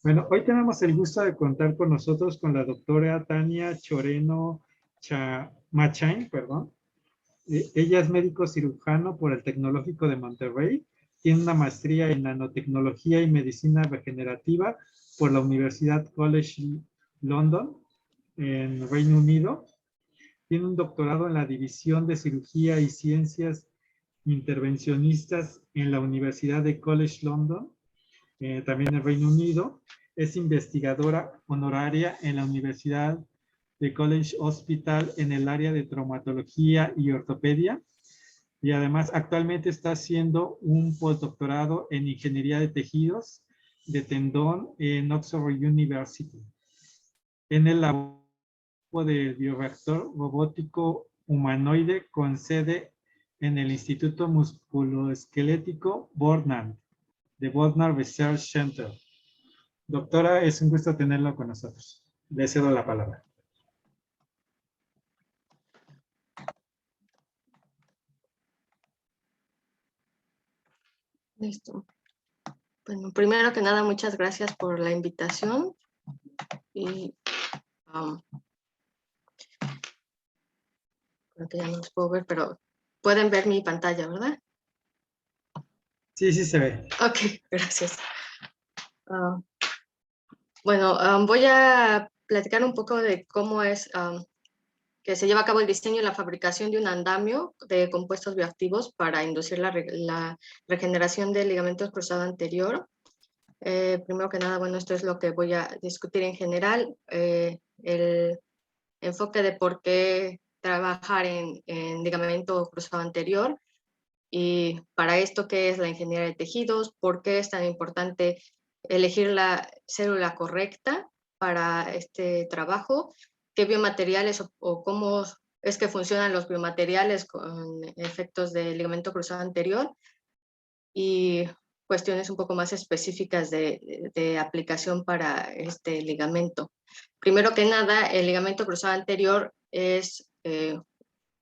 Bueno, hoy tenemos el gusto de contar con nosotros con la doctora Tania Choreno Machain, perdón. Ella es médico cirujano por el Tecnológico de Monterrey, tiene una maestría en nanotecnología y medicina regenerativa por la Universidad College London, en Reino Unido. Tiene un doctorado en la División de Cirugía y Ciencias Intervencionistas en la Universidad de College London, también en Reino Unido. Es investigadora honoraria en la Universidad de College Hospital en el área de traumatología y ortopedia. Y además actualmente está haciendo un postdoctorado en ingeniería de tejidos de tendón en Oxford University, en el laboratorio de bioreactor robótico humanoide con sede en el Instituto Musculoesquelético Bordner, de Bordner Research Center. Doctora, es un gusto tenerlo con nosotros. Le cedo la palabra. Listo. Bueno, primero que nada, muchas gracias por la invitación. Y creo que ya no los puedo ver, pero pueden ver mi pantalla, ¿verdad? Sí, sí se ve. Ok, gracias. Bueno, voy a platicar un poco de cómo es que se lleva a cabo el diseño y la fabricación de un andamio de compuestos bioactivos para inducir la regeneración del ligamento cruzado anterior. Primero que nada, bueno, esto es lo que voy a discutir en general, el enfoque de por qué trabajar en ligamento cruzado anterior y para esto qué es la ingeniería de tejidos, por qué es tan importante elegir la célula correcta para este trabajo, qué biomateriales o cómo es que funcionan los biomateriales con efectos de ligamento cruzado anterior y cuestiones un poco más específicas de aplicación para este ligamento. Primero que nada, el ligamento cruzado anterior es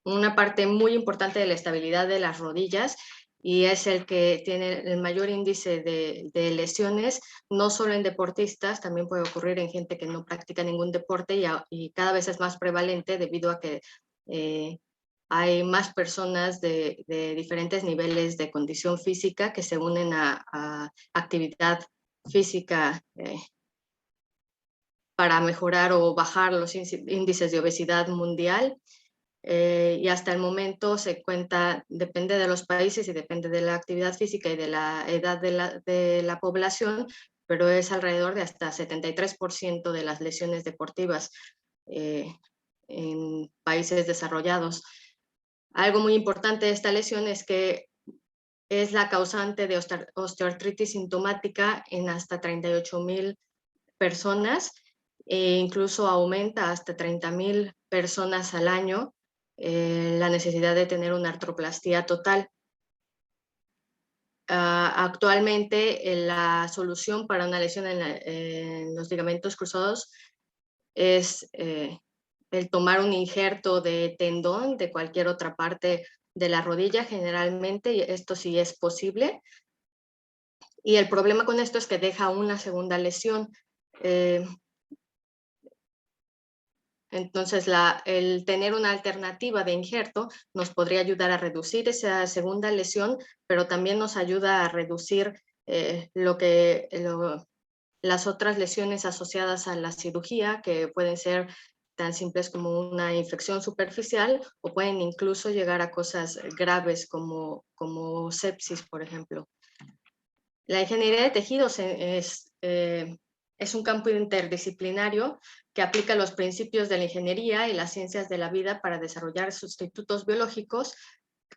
una parte muy importante de la estabilidad de las rodillas y es el que tiene el mayor índice de lesiones, no solo en deportistas, también puede ocurrir en gente que no practica ningún deporte y cada vez es más prevalente debido a que hay más personas de diferentes niveles de condición física que se unen a actividad física para mejorar o bajar los índices de obesidad mundial. Y hasta el momento se cuenta, depende de los países y depende de la actividad física y de la edad de la población, pero es alrededor de hasta 73% de las lesiones deportivas en países desarrollados. Algo muy importante de esta lesión es que es la causante de osteoartritis sintomática en hasta 38,000 personas e incluso aumenta hasta 30,000 personas al año la necesidad de tener una artroplastía total. Actualmente la solución para una lesión en los ligamentos cruzados es el tomar un injerto de tendón de cualquier otra parte de la rodilla generalmente, y esto sí es posible. Y el problema con esto es que deja una segunda lesión. Entonces, el tener una alternativa de injerto nos podría ayudar a reducir esa segunda lesión, pero también nos ayuda a reducir las otras lesiones asociadas a la cirugía, que pueden ser tan simples como una infección superficial o pueden incluso llegar a cosas graves como sepsis, por ejemplo. La ingeniería de tejidos es un campo interdisciplinario que aplica los principios de la ingeniería y las ciencias de la vida para desarrollar sustitutos biológicos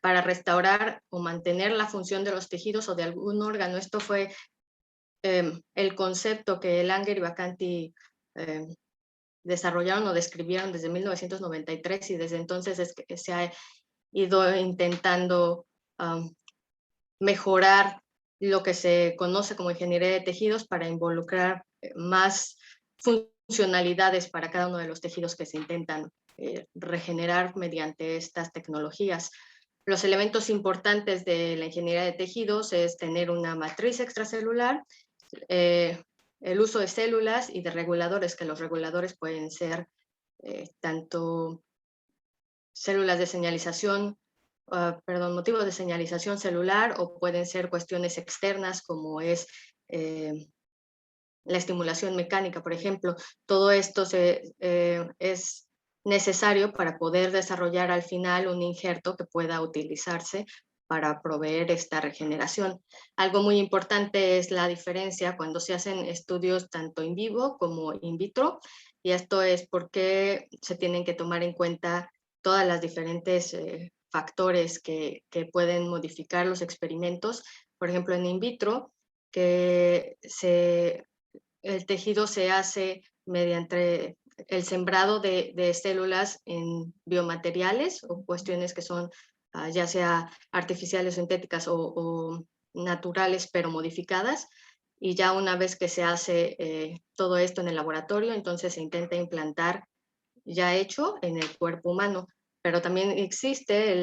para restaurar o mantener la función de los tejidos o de algún órgano. Esto fue el concepto que Langer y Vacanti desarrollaron o describieron desde 1993 y desde entonces es que se ha ido intentando mejorar lo que se conoce como ingeniería de tejidos para involucrar más funcionalidades para cada uno de los tejidos que se intentan regenerar mediante estas tecnologías. Los elementos importantes de la ingeniería de tejidos es tener una matriz extracelular, el uso de células y de reguladores, que los reguladores pueden ser tanto células de señalización, motivos de señalización celular, o pueden ser cuestiones externas como es la estimulación mecánica, por ejemplo. Todo esto es necesario para poder desarrollar al final un injerto que pueda utilizarse para proveer esta regeneración. Algo muy importante es la diferencia cuando se hacen estudios tanto in vivo como in vitro, y esto es porque se tienen que tomar en cuenta todas las diferentes factores que pueden modificar los experimentos. Por ejemplo, en in vitro, que el tejido se hace mediante el sembrado de células en biomateriales o cuestiones que son ya sea artificiales, sintéticas o naturales, pero modificadas. Y ya una vez que se hace todo esto en el laboratorio, entonces se intenta implantar ya hecho en el cuerpo humano. Pero también existe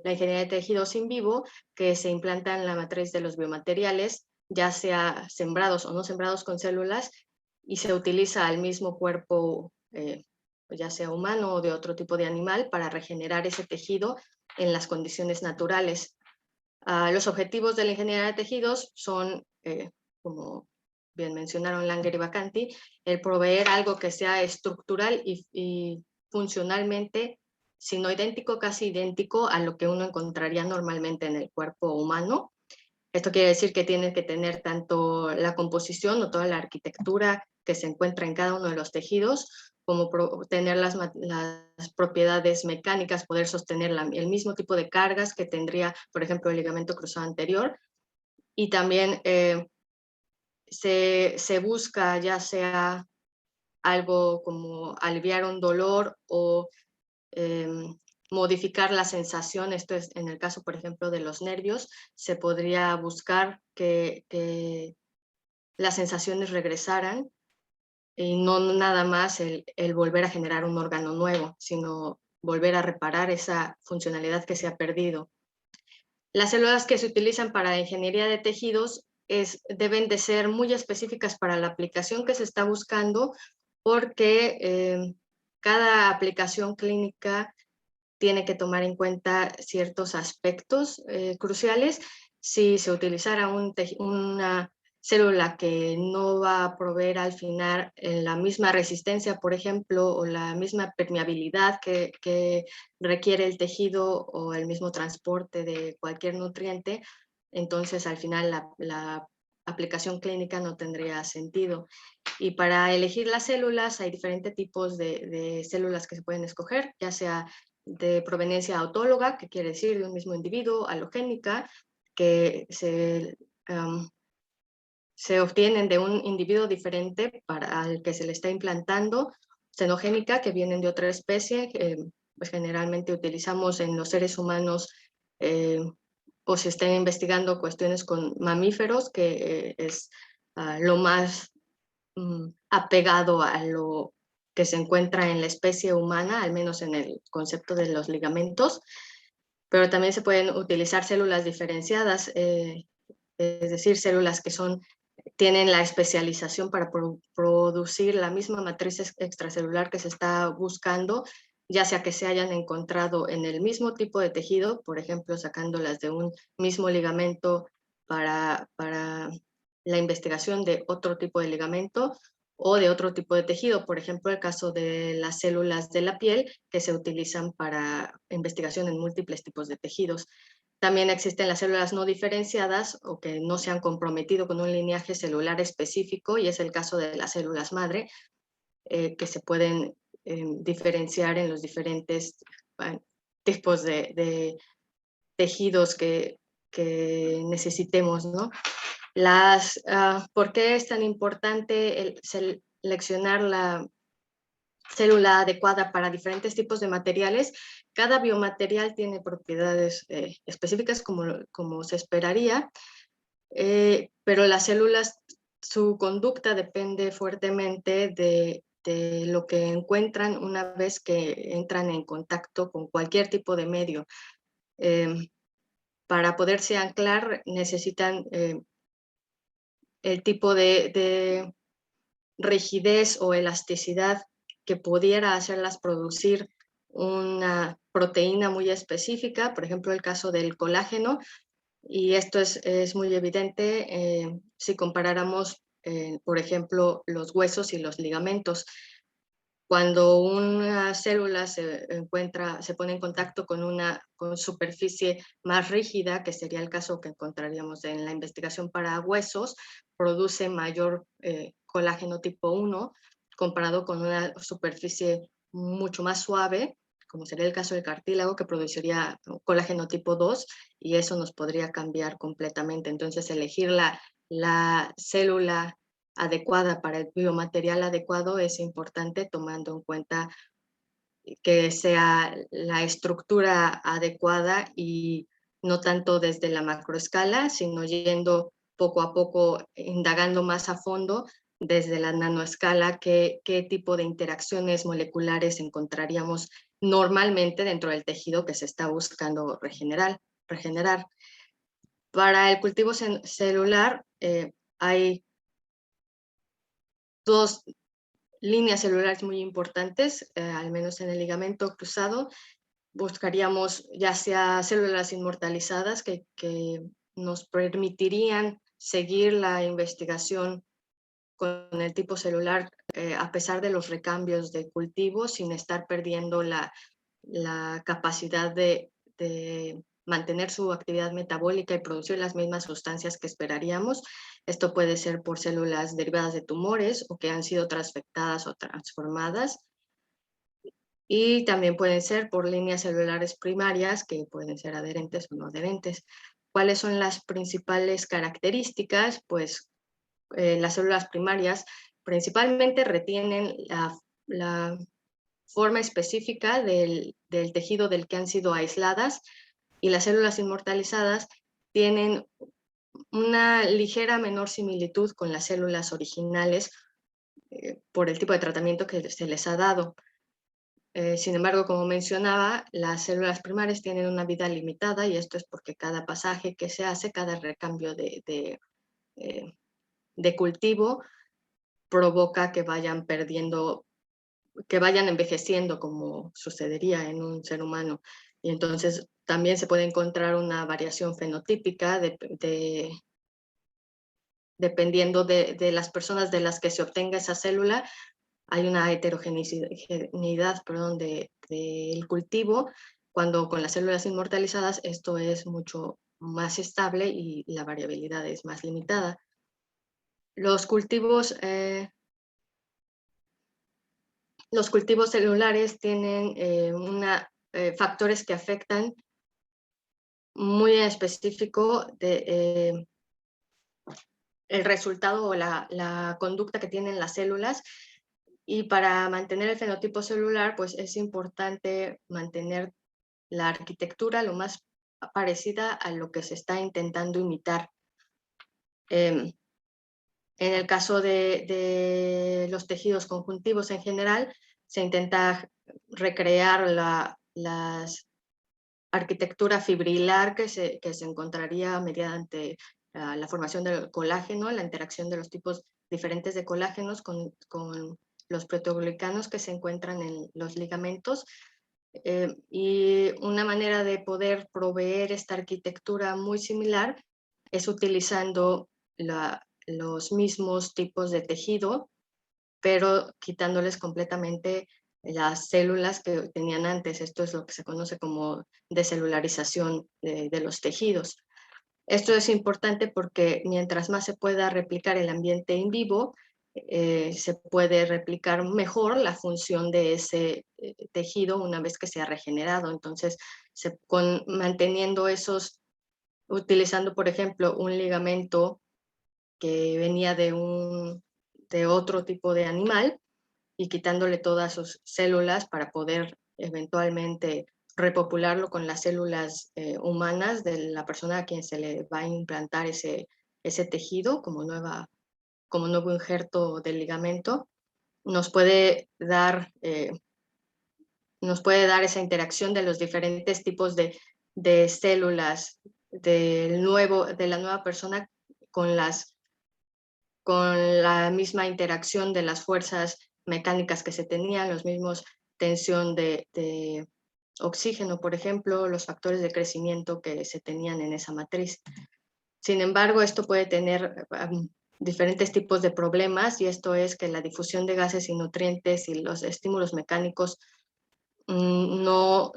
la ingeniería de tejidos in vivo, que se implanta en la matriz de los biomateriales, ya sea sembrados o no sembrados con células, y se utiliza al mismo cuerpo, ya sea humano o de otro tipo de animal, para regenerar ese tejido en las condiciones naturales. Los objetivos de la ingeniería de tejidos son, como bien mencionaron Langer y Vacanti, el proveer algo que sea estructural y funcionalmente, si no idéntico, casi idéntico a lo que uno encontraría normalmente en el cuerpo humano. Esto quiere decir que tiene que tener tanto la composición o toda la arquitectura que se encuentra en cada uno de los tejidos, como tener las propiedades mecánicas, poder sostener el mismo tipo de cargas que tendría, por ejemplo, el ligamento cruzado anterior. Y también se busca ya sea algo como aliviar un dolor o modificar la sensación. Esto es en el caso, por ejemplo, de los nervios. Se podría buscar que las sensaciones regresaran y no nada más el volver a generar un órgano nuevo, sino volver a reparar esa funcionalidad que se ha perdido. Las células que se utilizan para la ingeniería de tejidos deben de ser muy específicas para la aplicación que se está buscando, porque cada aplicación clínica tiene que tomar en cuenta ciertos aspectos cruciales. Si se utilizara una célula que no va a proveer al final la misma resistencia, por ejemplo, o la misma permeabilidad que requiere el tejido o el mismo transporte de cualquier nutriente, entonces al final la aplicación clínica no tendría sentido. Y para elegir las células hay diferentes tipos de células que se pueden escoger, ya sea de proveniencia autóloga, que quiere decir de un mismo individuo, halogénica, que se obtienen de un individuo diferente al que se le está implantando, xenogénica, que vienen de otra especie, pues generalmente utilizamos en los seres humanos, o se estén investigando cuestiones con mamíferos, que es lo más apegado a lo que se encuentra en la especie humana, al menos en el concepto de los ligamentos, pero también se pueden utilizar células diferenciadas, es decir, células que son tienen la especialización para producir la misma matriz extracelular que se está buscando, ya sea que se hayan encontrado en el mismo tipo de tejido, por ejemplo, sacándolas de un mismo ligamento para la investigación de otro tipo de ligamento o de otro tipo de tejido. Por ejemplo, el caso de las células de la piel que se utilizan para investigación en múltiples tipos de tejidos. También existen las células no diferenciadas o que no se han comprometido con un lineaje celular específico, y es el caso de las células madre, que se pueden diferenciar en los diferentes tipos de tejidos que necesitemos, ¿no? ¿Por qué es tan importante seleccionar la célula adecuada para diferentes tipos de materiales? Cada biomaterial tiene propiedades específicas como se esperaría, pero las células, su conducta depende fuertemente de lo que encuentran una vez que entran en contacto con cualquier tipo de medio. Para poderse anclar necesitan el tipo de rigidez o elasticidad que pudiera hacerlas producir una proteína muy específica, por ejemplo, el caso del colágeno, y esto es muy evidente si comparáramos, por ejemplo, los huesos y los ligamentos. Cuando una célula se pone en contacto con una superficie más rígida, que sería el caso que encontraríamos en la investigación para huesos, produce mayor colágeno tipo 1 comparado con una superficie mucho más suave, como sería el caso del cartílago, que produciría colágeno tipo 2, y eso nos podría cambiar completamente. Entonces, elegir la célula adecuada para el biomaterial adecuado es importante, tomando en cuenta que sea la estructura adecuada y no tanto desde la macroescala, sino yendo poco a poco, indagando más a fondo desde la nanoescala, qué tipo de interacciones moleculares encontraríamos normalmente dentro del tejido que se está buscando regenerar. Para el cultivo celular hay dos líneas celulares muy importantes, al menos en el ligamento cruzado. Buscaríamos ya sea células inmortalizadas que nos permitirían seguir la investigación con el tipo celular a pesar de los recambios de cultivo, sin estar perdiendo la capacidad de mantener su actividad metabólica y producir las mismas sustancias que esperaríamos. Esto puede ser por células derivadas de tumores o que han sido transfectadas o transformadas. Y también pueden ser por líneas celulares primarias, que pueden ser adherentes o no adherentes. ¿Cuáles son las principales características? Pues las células primarias principalmente retienen la forma específica del tejido del que han sido aisladas, y las células inmortalizadas tienen una ligera menor similitud con las células originales por el tipo de tratamiento que se les ha dado. Sin embargo, como mencionaba, las células primarias tienen una vida limitada, y esto es porque cada pasaje que se hace, cada recambio de cultivo, provoca que vayan envejeciendo, como sucedería en un ser humano. Y entonces también se puede encontrar una variación fenotípica dependiendo de las personas de las que se obtenga esa célula. Hay una heterogeneidad del cultivo, cuando con las células inmortalizadas esto es mucho más estable y la variabilidad es más limitada. Los cultivos celulares tienen factores que afectan muy en específico el resultado o la conducta que tienen las células. Y para mantener el fenotipo celular, pues es importante mantener la arquitectura lo más parecida a lo que se está intentando imitar. En el caso de los tejidos conjuntivos en general, se intenta recrear la arquitectura fibrilar que se encontraría mediante la formación del colágeno, la interacción de los tipos diferentes de colágenos con los proteoglicanos que se encuentran en los ligamentos. Y una manera de poder proveer esta arquitectura muy similar es utilizando los mismos tipos de tejido, pero quitándoles completamente las células que tenían antes. Esto es lo que se conoce como descelularización de los tejidos. Esto es importante porque mientras más se pueda replicar el ambiente in vivo, se puede replicar mejor la función de ese tejido una vez que se ha regenerado. Entonces, manteniendo utilizando, por ejemplo, un ligamento que venía de otro tipo de animal y quitándole todas sus células para poder eventualmente repopularlo con las células humanas de la persona a quien se le va a implantar ese tejido como nuevo injerto del ligamento, nos puede dar esa interacción de los diferentes tipos de células de la nueva persona con la misma interacción de las fuerzas mecánicas que se tenían, los mismos tensión de oxígeno, por ejemplo, los factores de crecimiento que se tenían en esa matriz. Sin embargo, esto puede tener diferentes tipos de problemas, y esto es que la difusión de gases y nutrientes y los estímulos mecánicos no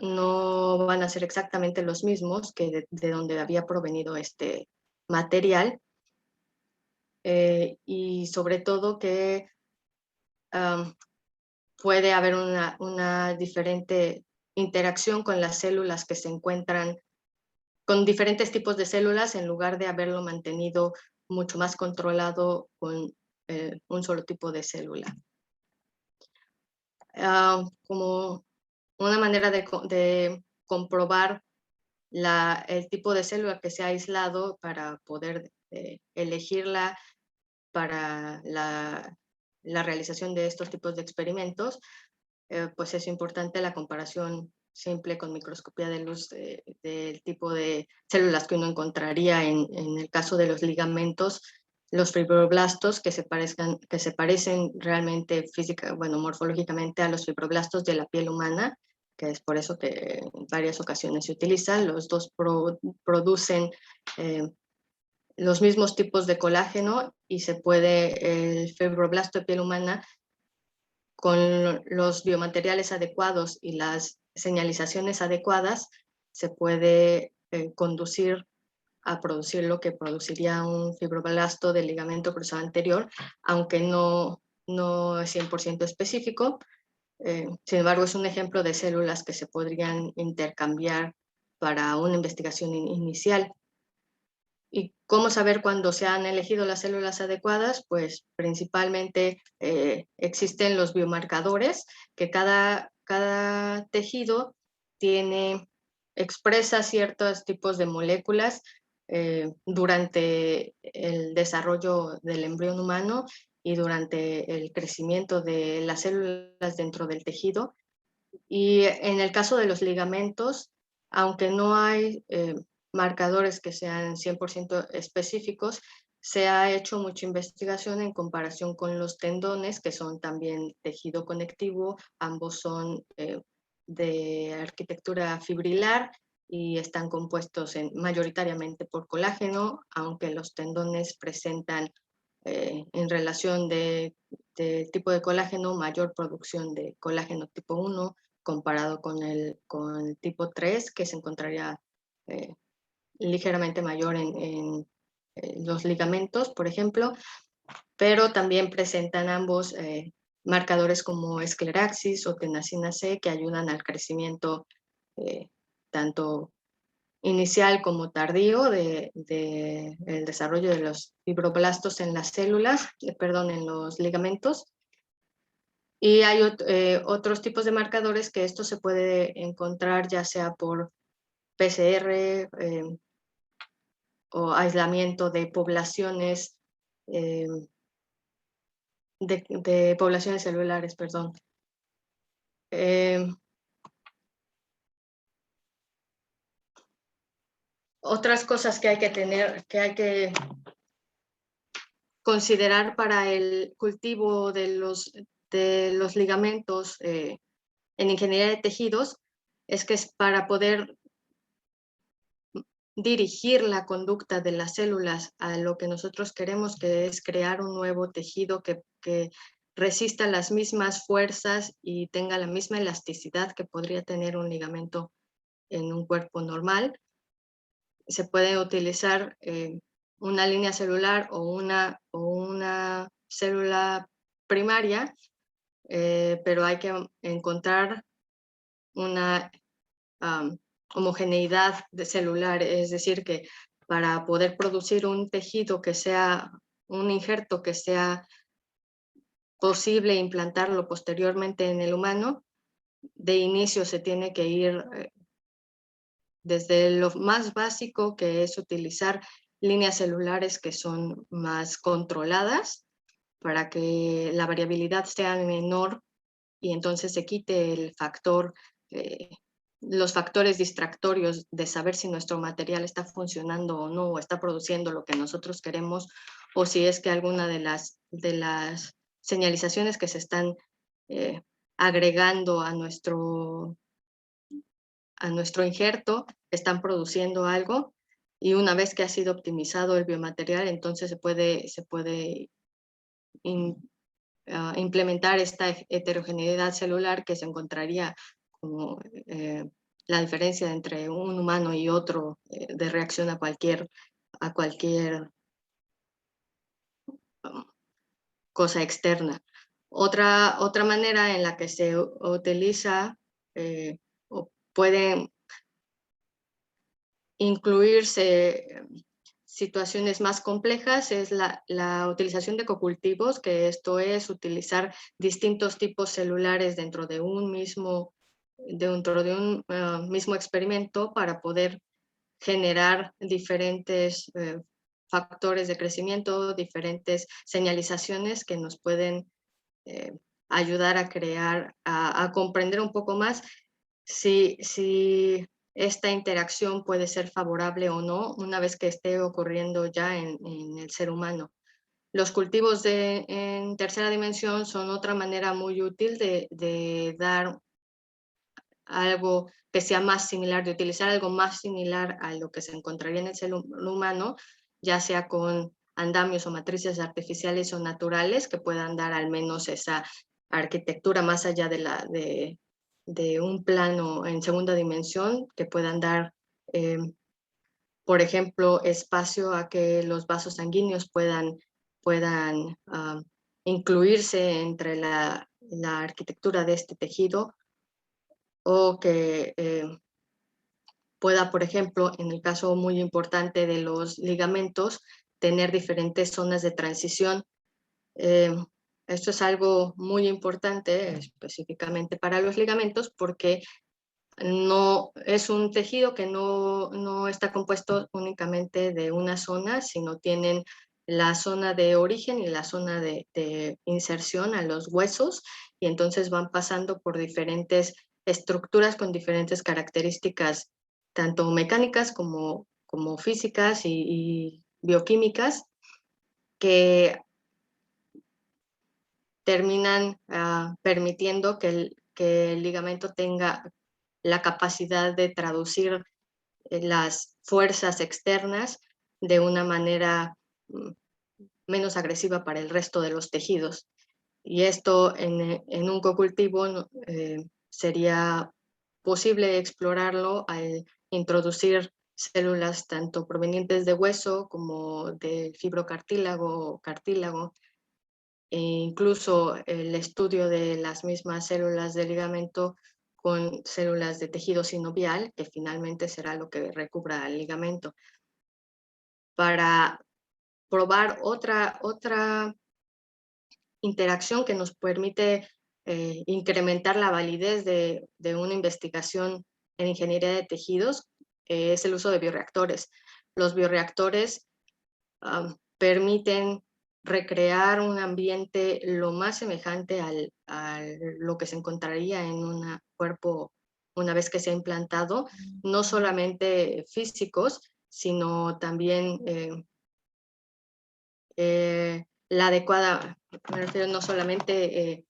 van a ser exactamente los mismos que de donde había provenido este material, y sobre todo que puede haber una diferente interacción con las células que se encuentran, con diferentes tipos de células, en lugar de haberlo mantenido mucho más controlado con un solo tipo de célula. Como una manera de comprobar el tipo de célula que se ha aislado para poder elegirla para la realización de estos tipos de experimentos, pues es importante la comparación simple con microscopía de luz del tipo de células que uno encontraría en el caso de los ligamentos, los fibroblastos que se parecen realmente morfológicamente a los fibroblastos de la piel humana, que es por eso que en varias ocasiones se utilizan. Los dos producen los mismos tipos de colágeno, y el fibroblasto de piel humana, con los biomateriales adecuados y las señalizaciones adecuadas, se puede conducir a producir lo que produciría un fibroblasto del ligamento cruzado anterior, aunque no es 100% específico. Sin embargo, es un ejemplo de células que se podrían intercambiar para una investigación inicial. ¿Y cómo saber cuándo se han elegido las células adecuadas? Pues principalmente existen los biomarcadores, que cada tejido expresa ciertos tipos de moléculas durante el desarrollo del embrión humano y durante el crecimiento de las células dentro del tejido. Y en el caso de los ligamentos, aunque no hay marcadores que sean 100% específicos, se ha hecho mucha investigación en comparación con los tendones, que son también tejido conectivo. Ambos son de arquitectura fibrilar y están compuestos mayoritariamente por colágeno, aunque los tendones presentan en relación de tipo de colágeno mayor producción de colágeno tipo 1 comparado con el tipo 3, que se encontraría ligeramente mayor en los ligamentos, por ejemplo, pero también presentan ambos marcadores como escleraxis o tenasina C, que ayudan al crecimiento tanto inicial como tardío del desarrollo de los fibroblastos en las células, en los ligamentos. Y hay otros tipos de marcadores que esto se puede encontrar ya sea por PCR o aislamiento de poblaciones, de poblaciones celulares, perdón. Otras cosas que hay que tener, que hay que considerar para el cultivo de los ligamentos en ingeniería de tejidos es que es para poder dirigir la conducta de las células a lo que nosotros queremos, que es crear un nuevo tejido que resista las mismas fuerzas y tenga la misma elasticidad que podría tener un ligamento en un cuerpo normal. Se puede utilizar una línea celular o una célula primaria, pero hay que encontrar una homogeneidad de celular, es decir, que para poder producir un tejido que sea, un injerto que sea posible implantarlo posteriormente en el humano, de inicio se tiene que ir desde lo más básico, que es utilizar líneas celulares que son más controladas para que la variabilidad sea menor y entonces se quite el factor, los factores distractorios de saber si nuestro material está funcionando o no, o está produciendo lo que nosotros queremos, o si es que alguna de las señalizaciones que se están agregando a nuestro injerto están produciendo algo, y una vez que ha sido optimizado el biomaterial, entonces se puede implementar esta heterogeneidad celular que se encontraría como la diferencia entre un humano y otro de reacción a cualquier um, cosa externa. Otra manera en la que se utiliza o puede incluirse situaciones más complejas es la utilización de cocultivos, que esto es utilizar distintos tipos celulares dentro de un mismo experimento para poder generar diferentes factores de crecimiento, diferentes señalizaciones que nos pueden ayudar a crear, a comprender un poco más si esta interacción puede ser favorable o no una vez que esté ocurriendo ya en el ser humano. Los cultivos en tercera dimensión son otra manera muy útil de dar algo que sea más similar, de utilizar algo más similar a lo que se encontraría en el ser humano, ya sea con andamios o matrices artificiales o naturales que puedan dar al menos esa arquitectura más allá de un plano en segunda dimensión, que puedan dar, por ejemplo, espacio a que los vasos sanguíneos puedan incluirse entre la arquitectura de este tejido, o que pueda, por ejemplo, en el caso muy importante de los ligamentos, tener diferentes zonas de transición. Esto es algo muy importante específicamente para los ligamentos porque no es un tejido que no está compuesto únicamente de una zona, sino tienen la zona de origen y la zona de inserción a los huesos, y entonces van pasando por diferentes estructuras con diferentes características, tanto mecánicas como físicas y bioquímicas, que terminan permitiendo que el ligamento tenga la capacidad de traducir las fuerzas externas de una manera menos agresiva para el resto de los tejidos. Y esto en un cocultivo sería posible explorarlo al introducir células tanto provenientes de hueso como de fibrocartílago o cartílago, e incluso el estudio de las mismas células de ligamento con células de tejido sinovial, que finalmente será lo que recubra el ligamento, para probar otra interacción que nos permite incrementar la validez de una investigación en ingeniería de tejidos, es el uso de bioreactores. Los bioreactores permiten recrear un ambiente lo más semejante a lo que se encontraría en un cuerpo una vez que se ha implantado, no solamente físicos, sino también la adecuada, me refiero no solamente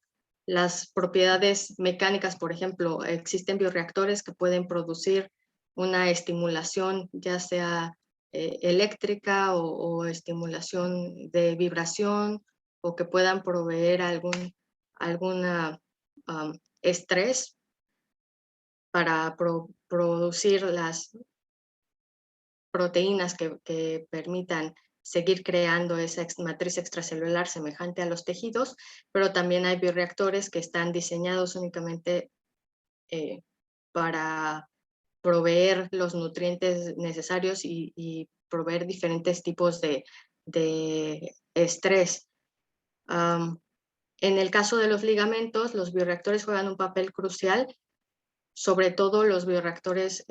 las propiedades mecánicas, por ejemplo, existen bioreactores que pueden producir una estimulación, ya sea eléctrica o estimulación de vibración, o que puedan proveer alguna estrés para producir las proteínas que permitan seguir creando esa matriz extracelular semejante a los tejidos, pero también hay bioreactores que están diseñados únicamente para proveer los nutrientes necesarios y proveer diferentes tipos de estrés. En el caso de los ligamentos, los bioreactores juegan un papel crucial, sobre todo los bioreactores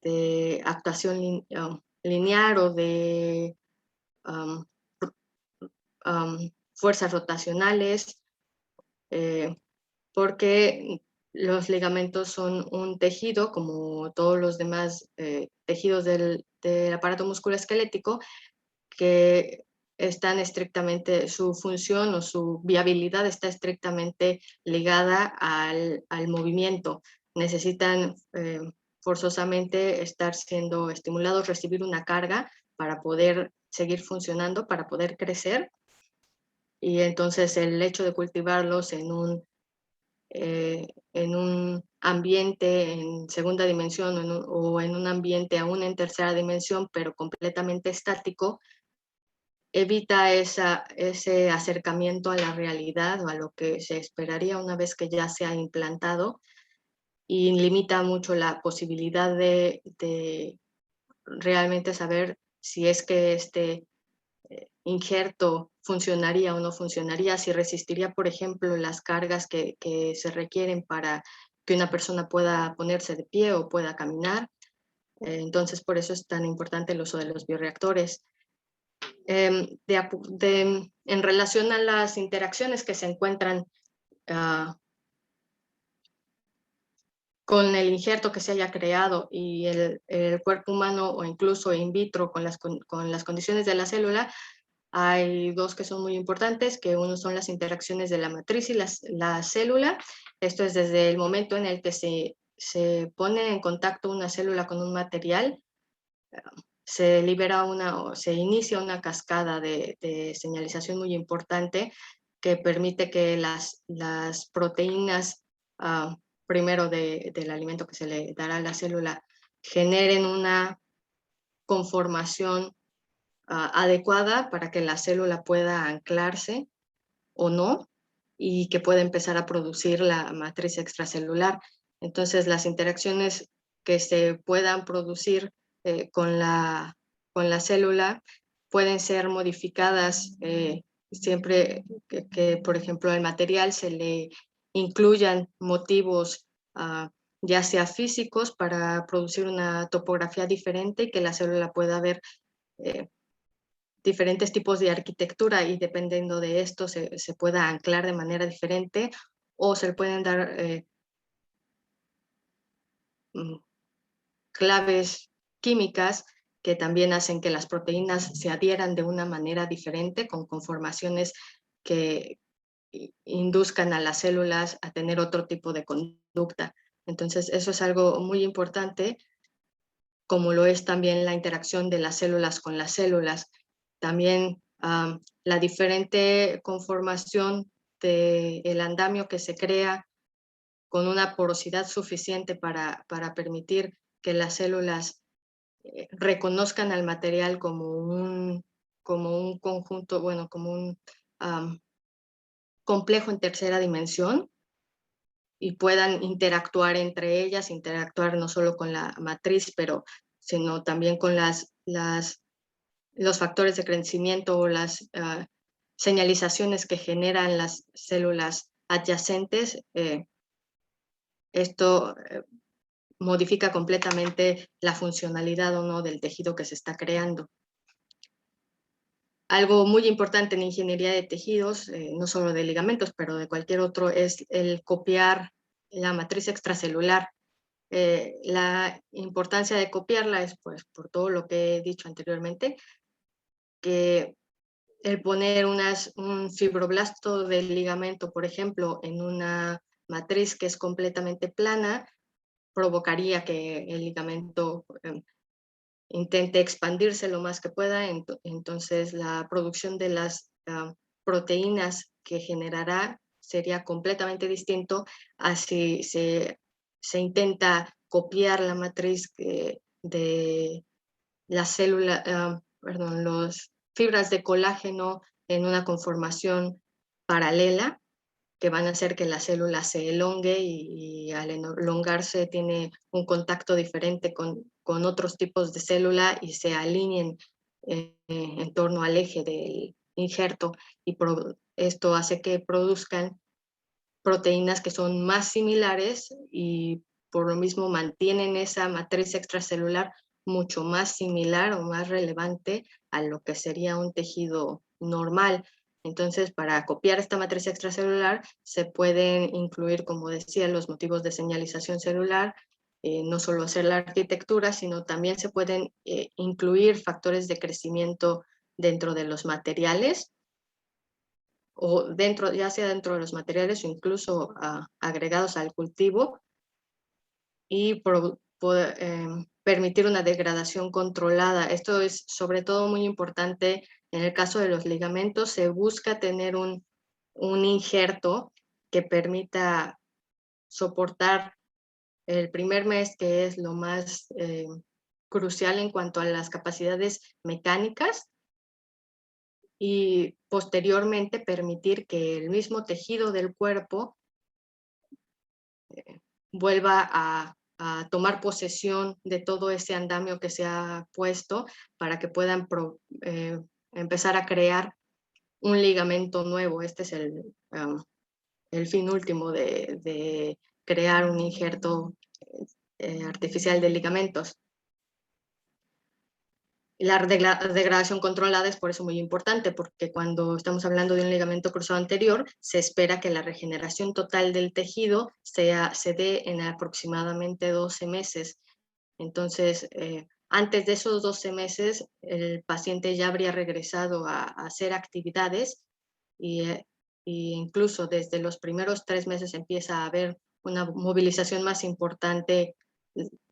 de actuación lineal o de fuerzas rotacionales, porque los ligamentos son un tejido, como todos los demás tejidos del aparato musculoesquelético, que están estrictamente, su función o su viabilidad está estrictamente ligada al movimiento. Necesitan forzosamente estar siendo estimulados, recibir una carga para poder seguir funcionando, para poder crecer. Y entonces el hecho de cultivarlos en un ambiente en segunda dimensión o en un ambiente aún en tercera dimensión, pero completamente estático, evita ese acercamiento a la realidad o a lo que se esperaría una vez que ya se ha implantado, y limita mucho la posibilidad de realmente saber si es que este injerto funcionaría o no funcionaría, si resistiría, por ejemplo, las cargas que se requieren para que una persona pueda ponerse de pie o pueda caminar. Entonces, por eso es tan importante el uso de los bioreactores. En relación a las interacciones que se encuentran con el injerto que se haya creado y el cuerpo humano, o incluso in vitro con las condiciones de la célula, hay dos que son muy importantes, que uno son las interacciones de la matriz y la célula. Esto es desde el momento en el que se pone en contacto una célula con un material, se libera se inicia una cascada de señalización muy importante que permite que las proteínas, primero del alimento que se le dará a la célula, generen una conformación adecuada para que la célula pueda anclarse o no, y que pueda empezar a producir la matriz extracelular. Entonces, las interacciones que se puedan producir con la célula pueden ser modificadas siempre que, por ejemplo, al material se le incluyan motivos ya sea físicos para producir una topografía diferente y que la célula pueda ver diferentes tipos de arquitectura, y dependiendo de esto se pueda anclar de manera diferente, o se le pueden dar claves químicas que también hacen que las proteínas se adhieran de una manera diferente, con conformaciones que induzcan a las células a tener otro tipo de conducta. Entonces, eso es algo muy importante, como lo es también la interacción de las células con las células. También la diferente conformación del andamio que se crea con una porosidad suficiente para permitir que las células reconozcan al material como un conjunto, bueno, como un complejo en tercera dimensión, y puedan interactuar entre ellas, interactuar no solo con la matriz, sino también con los factores de crecimiento o las señalizaciones que generan las células adyacentes. Esto modifica completamente la funcionalidad o no del tejido que se está creando. Algo muy importante en ingeniería de tejidos, no solo de ligamentos, pero de cualquier otro, es el copiar la matriz extracelular. La importancia de copiarla es, pues, por todo lo que he dicho anteriormente, que el poner un fibroblasto del ligamento, por ejemplo, en una matriz que es completamente plana, provocaría que el ligamento intente expandirse lo más que pueda. Entonces, la producción de las proteínas que generará sería completamente distinto a si se intenta copiar la matriz de la célula, perdón, los fibras de colágeno en una conformación paralela, que van a hacer que la célula se elongue y al elongarse tiene un contacto diferente con otros tipos de célula y se alineen en torno al eje del injerto, y esto hace que produzcan proteínas que son más similares y por lo mismo mantienen esa matriz extracelular mucho más similar o más relevante a lo que sería un tejido normal. Entonces, para copiar esta matriz extracelular se pueden incluir, como decía, los motivos de señalización celular, no solo hacer la arquitectura, sino también se pueden incluir factores de crecimiento dentro de los materiales, o dentro, ya sea dentro de los materiales o incluso agregados al cultivo, y permitir una degradación controlada. Esto es sobre todo muy importante en el caso de los ligamentos. Se busca tener un injerto que permita soportar el primer mes, que es lo más crucial en cuanto a las capacidades mecánicas, y posteriormente permitir que el mismo tejido del cuerpo vuelva a tomar posesión de todo ese andamio que se ha puesto, para que puedan empezar a crear un ligamento nuevo. Este es el fin último de crear un injerto artificial de ligamentos. La degradación controlada es por eso muy importante, porque cuando estamos hablando de un ligamento cruzado anterior, se espera que la regeneración total del tejido se dé en aproximadamente 12 meses. Entonces, antes de esos 12 meses, el paciente ya habría regresado a hacer actividades, y incluso desde los primeros 3 meses empieza a haber una movilización más importante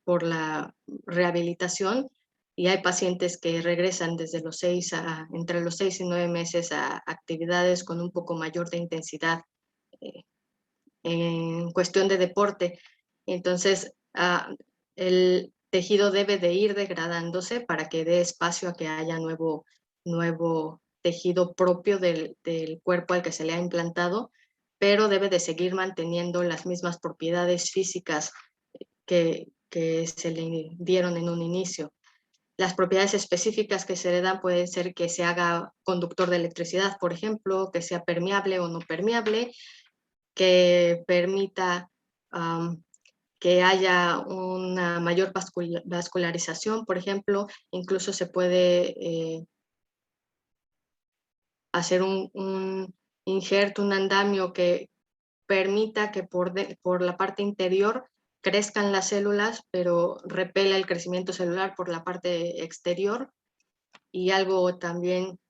por la rehabilitación, y hay pacientes que regresan desde entre los 6 y 9 meses a actividades con un poco mayor de intensidad en cuestión de deporte. Entonces, el tejido debe de ir degradándose para que dé espacio a que haya nuevo tejido propio del cuerpo al que se le ha implantado, pero debe de seguir manteniendo las mismas propiedades físicas que se le dieron en un inicio. Las propiedades específicas que se le dan pueden ser que se haga conductor de electricidad, por ejemplo, que sea permeable o no permeable, que permita que haya una mayor vascularización, por ejemplo. Incluso se puede hacer un injerto, un andamio que permita que por la parte interior crezcan las células, pero repela el crecimiento celular por la parte exterior. Y algo también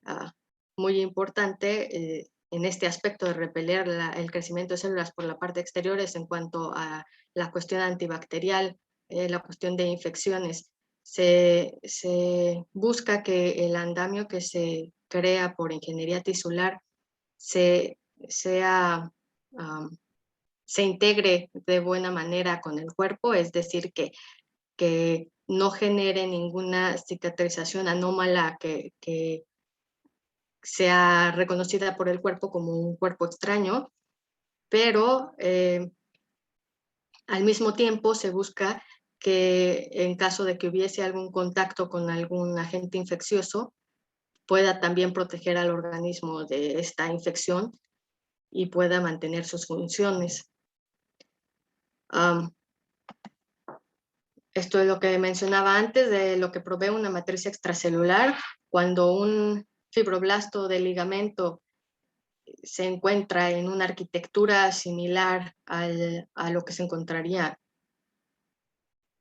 muy importante en este aspecto de repeler el crecimiento de células por la parte exterior es en cuanto a la cuestión antibacterial, la cuestión de infecciones. Se busca que el andamio que se crea por ingeniería tisular se integre de buena manera con el cuerpo, es decir, que no genere ninguna cicatrización anómala que sea reconocida por el cuerpo como un cuerpo extraño, pero al mismo tiempo se busca que en caso de que hubiese algún contacto con algún agente infeccioso, pueda también proteger al organismo de esta infección y pueda mantener sus funciones. Esto es lo que mencionaba antes de lo que provee una matriz extracelular. Cuando un fibroblasto de ligamento se encuentra en una arquitectura similar a lo que se encontraría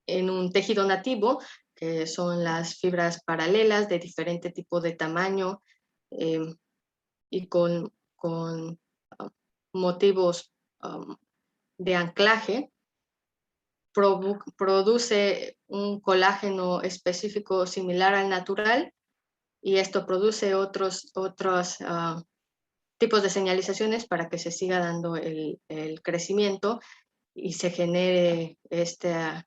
en un tejido nativo, que son las fibras paralelas de diferente tipo de tamaño y con motivos de anclaje, produce un colágeno específico similar al natural, y esto produce otros tipos de señalizaciones para que se siga dando el crecimiento y se genere este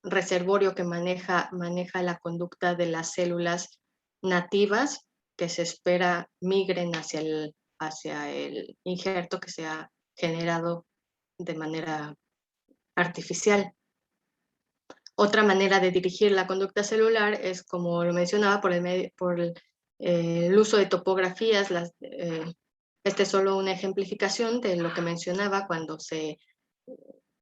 reservorio que maneja la conducta de las células nativas, que se espera migren hacia el injerto que se ha generado de manera artificial. Otra manera de dirigir la conducta celular es, como lo mencionaba, por el uso de topografías. Este es solo una ejemplificación de lo que mencionaba cuando se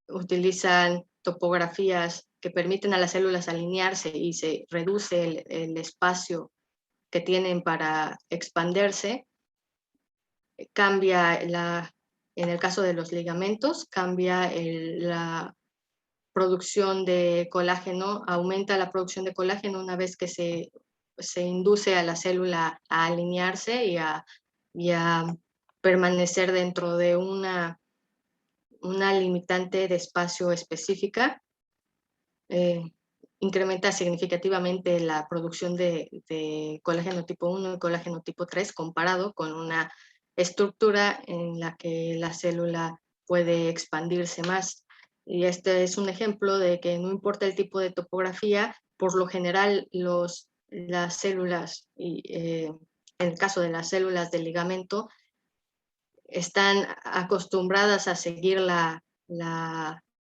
utilizan topografías que permiten a las células alinearse y se reduce el espacio que tienen para expandirse. Cambia en el caso de los ligamentos, cambia la producción de colágeno, aumenta la producción de colágeno una vez que se induce a la célula a alinearse y a permanecer dentro de una limitante de espacio específica. Incrementa significativamente la producción de colágeno tipo 1 y colágeno tipo 3 comparado con una estructura en la que la célula puede expandirse más. Y este es un ejemplo de que no importa el tipo de topografía, por lo general las células, en el caso de las células del ligamento, están acostumbradas a seguir la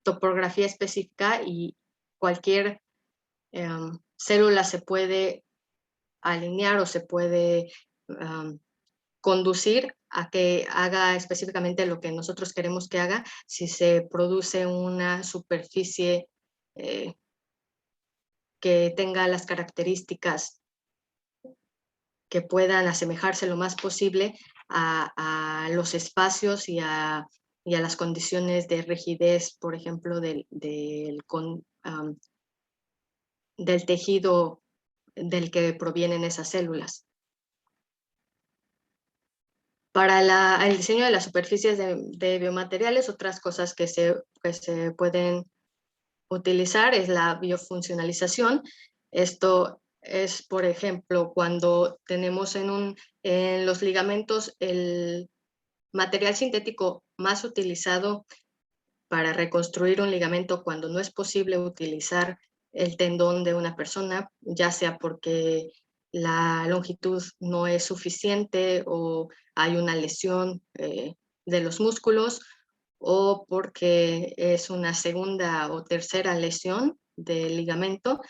topografía específica, y cualquier célula se puede alinear o se puede conducir a que haga específicamente lo que nosotros queremos que haga si se produce una superficie que tenga las características que puedan asemejarse lo más posible a los espacios y a las condiciones de rigidez, por ejemplo, del tejido del que provienen esas células. Para el diseño de las superficies de biomateriales, otras cosas que se pueden utilizar es la biofuncionalización. Esto es, por ejemplo, cuando tenemos en los ligamentos el material sintético más utilizado para reconstruir un ligamento, cuando no es posible utilizar el tendón de una persona, ya sea porque la longitud no es suficiente o hay una lesión de los músculos, o porque es una segunda o tercera lesión del ligamento.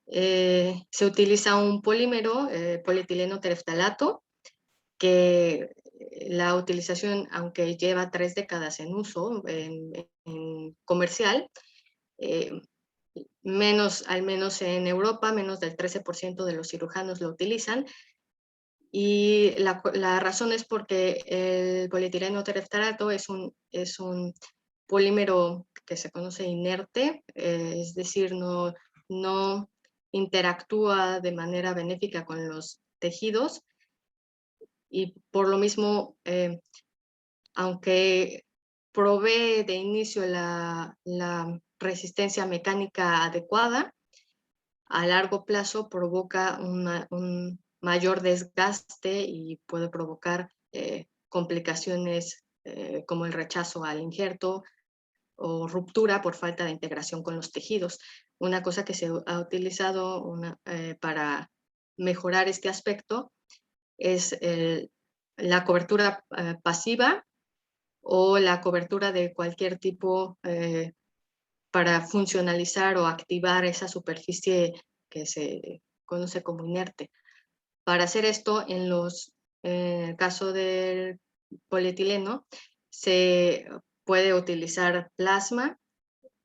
Se utiliza un polímero, polietileno tereftalato, que la utilización, aunque lleva 3 décadas en uso en comercial, al menos en Europa, menos del 13% de los cirujanos lo utilizan, y la razón es porque el polietileno tereftalato es un polímero que se conoce inerte, es decir, no interactúa de manera benéfica con los tejidos, y por lo mismo, aunque provee de inicio la resistencia mecánica adecuada, a largo plazo provoca un mayor desgaste y puede provocar complicaciones como el rechazo al injerto o ruptura por falta de integración con los tejidos. Una cosa que se ha utilizado para mejorar este aspecto es la cobertura pasiva o la cobertura de cualquier tipo para funcionalizar o activar esa superficie que se conoce como inerte. Para hacer esto, en el caso del polietileno, se puede utilizar plasma,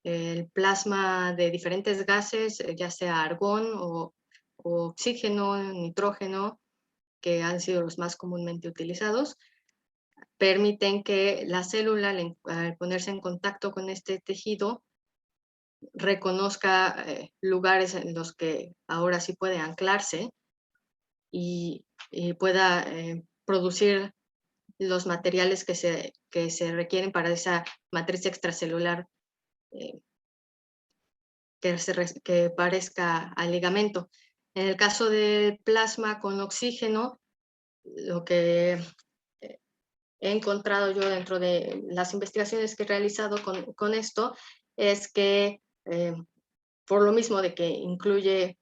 el plasma de diferentes gases, ya sea argón o oxígeno, nitrógeno, que han sido los más comúnmente utilizados. permiten que la célula, al ponerse en contacto con este tejido, reconozca lugares en los que ahora sí puede anclarse y pueda producir los materiales que se requieren para esa matriz extracelular que parezca al ligamento. En el caso del plasma con oxígeno, lo que he encontrado yo dentro de las investigaciones que he realizado con esto es que por lo mismo de que incluye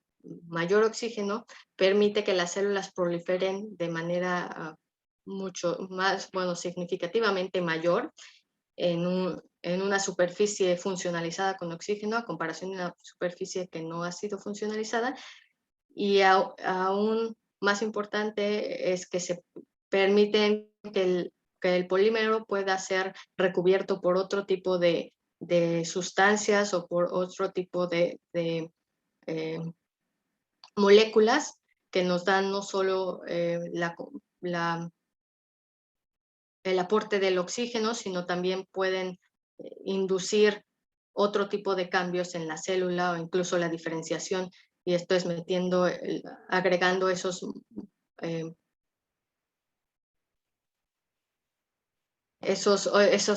mayor oxígeno, permite que las células proliferen de manera mucho más, bueno, significativamente mayor en una superficie funcionalizada con oxígeno a comparación de una superficie que no ha sido funcionalizada. Y aún más importante es que se permiten que el polímero pueda ser recubierto por otro tipo de sustancias o por otro tipo de moléculas que nos dan no solo el aporte del oxígeno, sino también pueden inducir otro tipo de cambios en la célula o incluso la diferenciación, y esto es agregando esos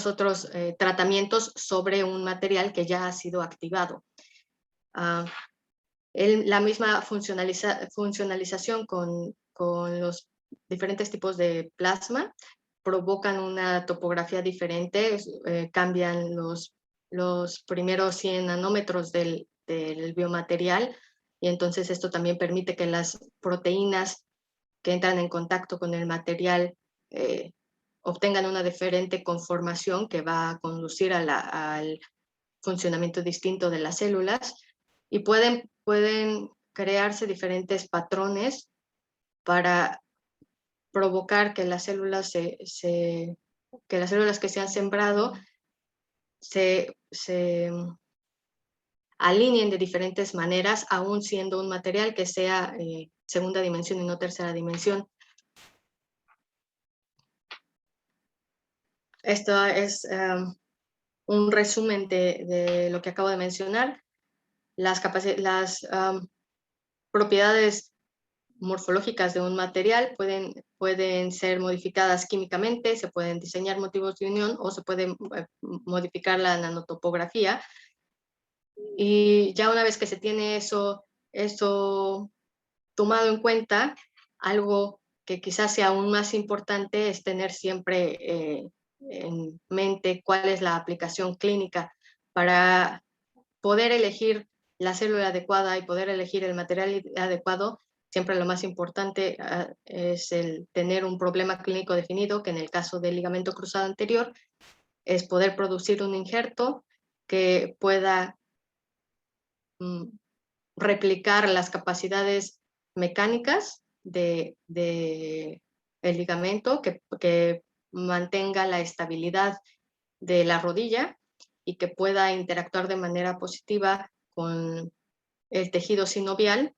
otros tratamientos sobre un material que ya ha sido activado. La misma funcionalización con los diferentes tipos de plasma provocan una topografía diferente, cambian los primeros 100 nanómetros del biomaterial, y entonces esto también permite que las proteínas que entran en contacto con el material obtengan una diferente conformación que va a conducir al funcionamiento distinto de las células, y pueden crearse diferentes patrones para provocar que las células que las células que se han sembrado se alineen de diferentes maneras, aún siendo un material que sea segunda dimensión y no tercera dimensión. Esto es un resumen de lo que acabo de mencionar. Las propiedades morfológicas de un material pueden ser modificadas químicamente, se pueden diseñar motivos de unión o se puede modificar la nanotopografía. Y ya una vez que se tiene eso tomado en cuenta, algo que quizás sea aún más importante es tener siempre en mente cuál es la aplicación clínica para poder elegir la célula adecuada y poder elegir el material adecuado. Siempre lo más importante es el tener un problema clínico definido, que en el caso del ligamento cruzado anterior es poder producir un injerto que pueda replicar las capacidades mecánicas del ligamento, que mantenga la estabilidad de la rodilla y que pueda interactuar de manera positiva con el tejido sinovial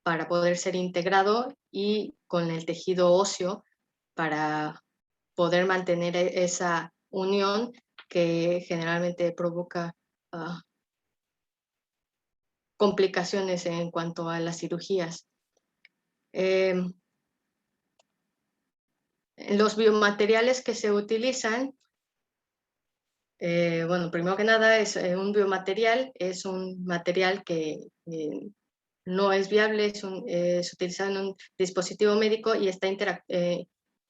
para poder ser integrado y con el tejido óseo para poder mantener esa unión que generalmente provoca complicaciones en cuanto a las cirugías. Los biomateriales que se utilizan, bueno, primero que nada, un biomaterial es un material que no es viable, es utilizado en un dispositivo médico y está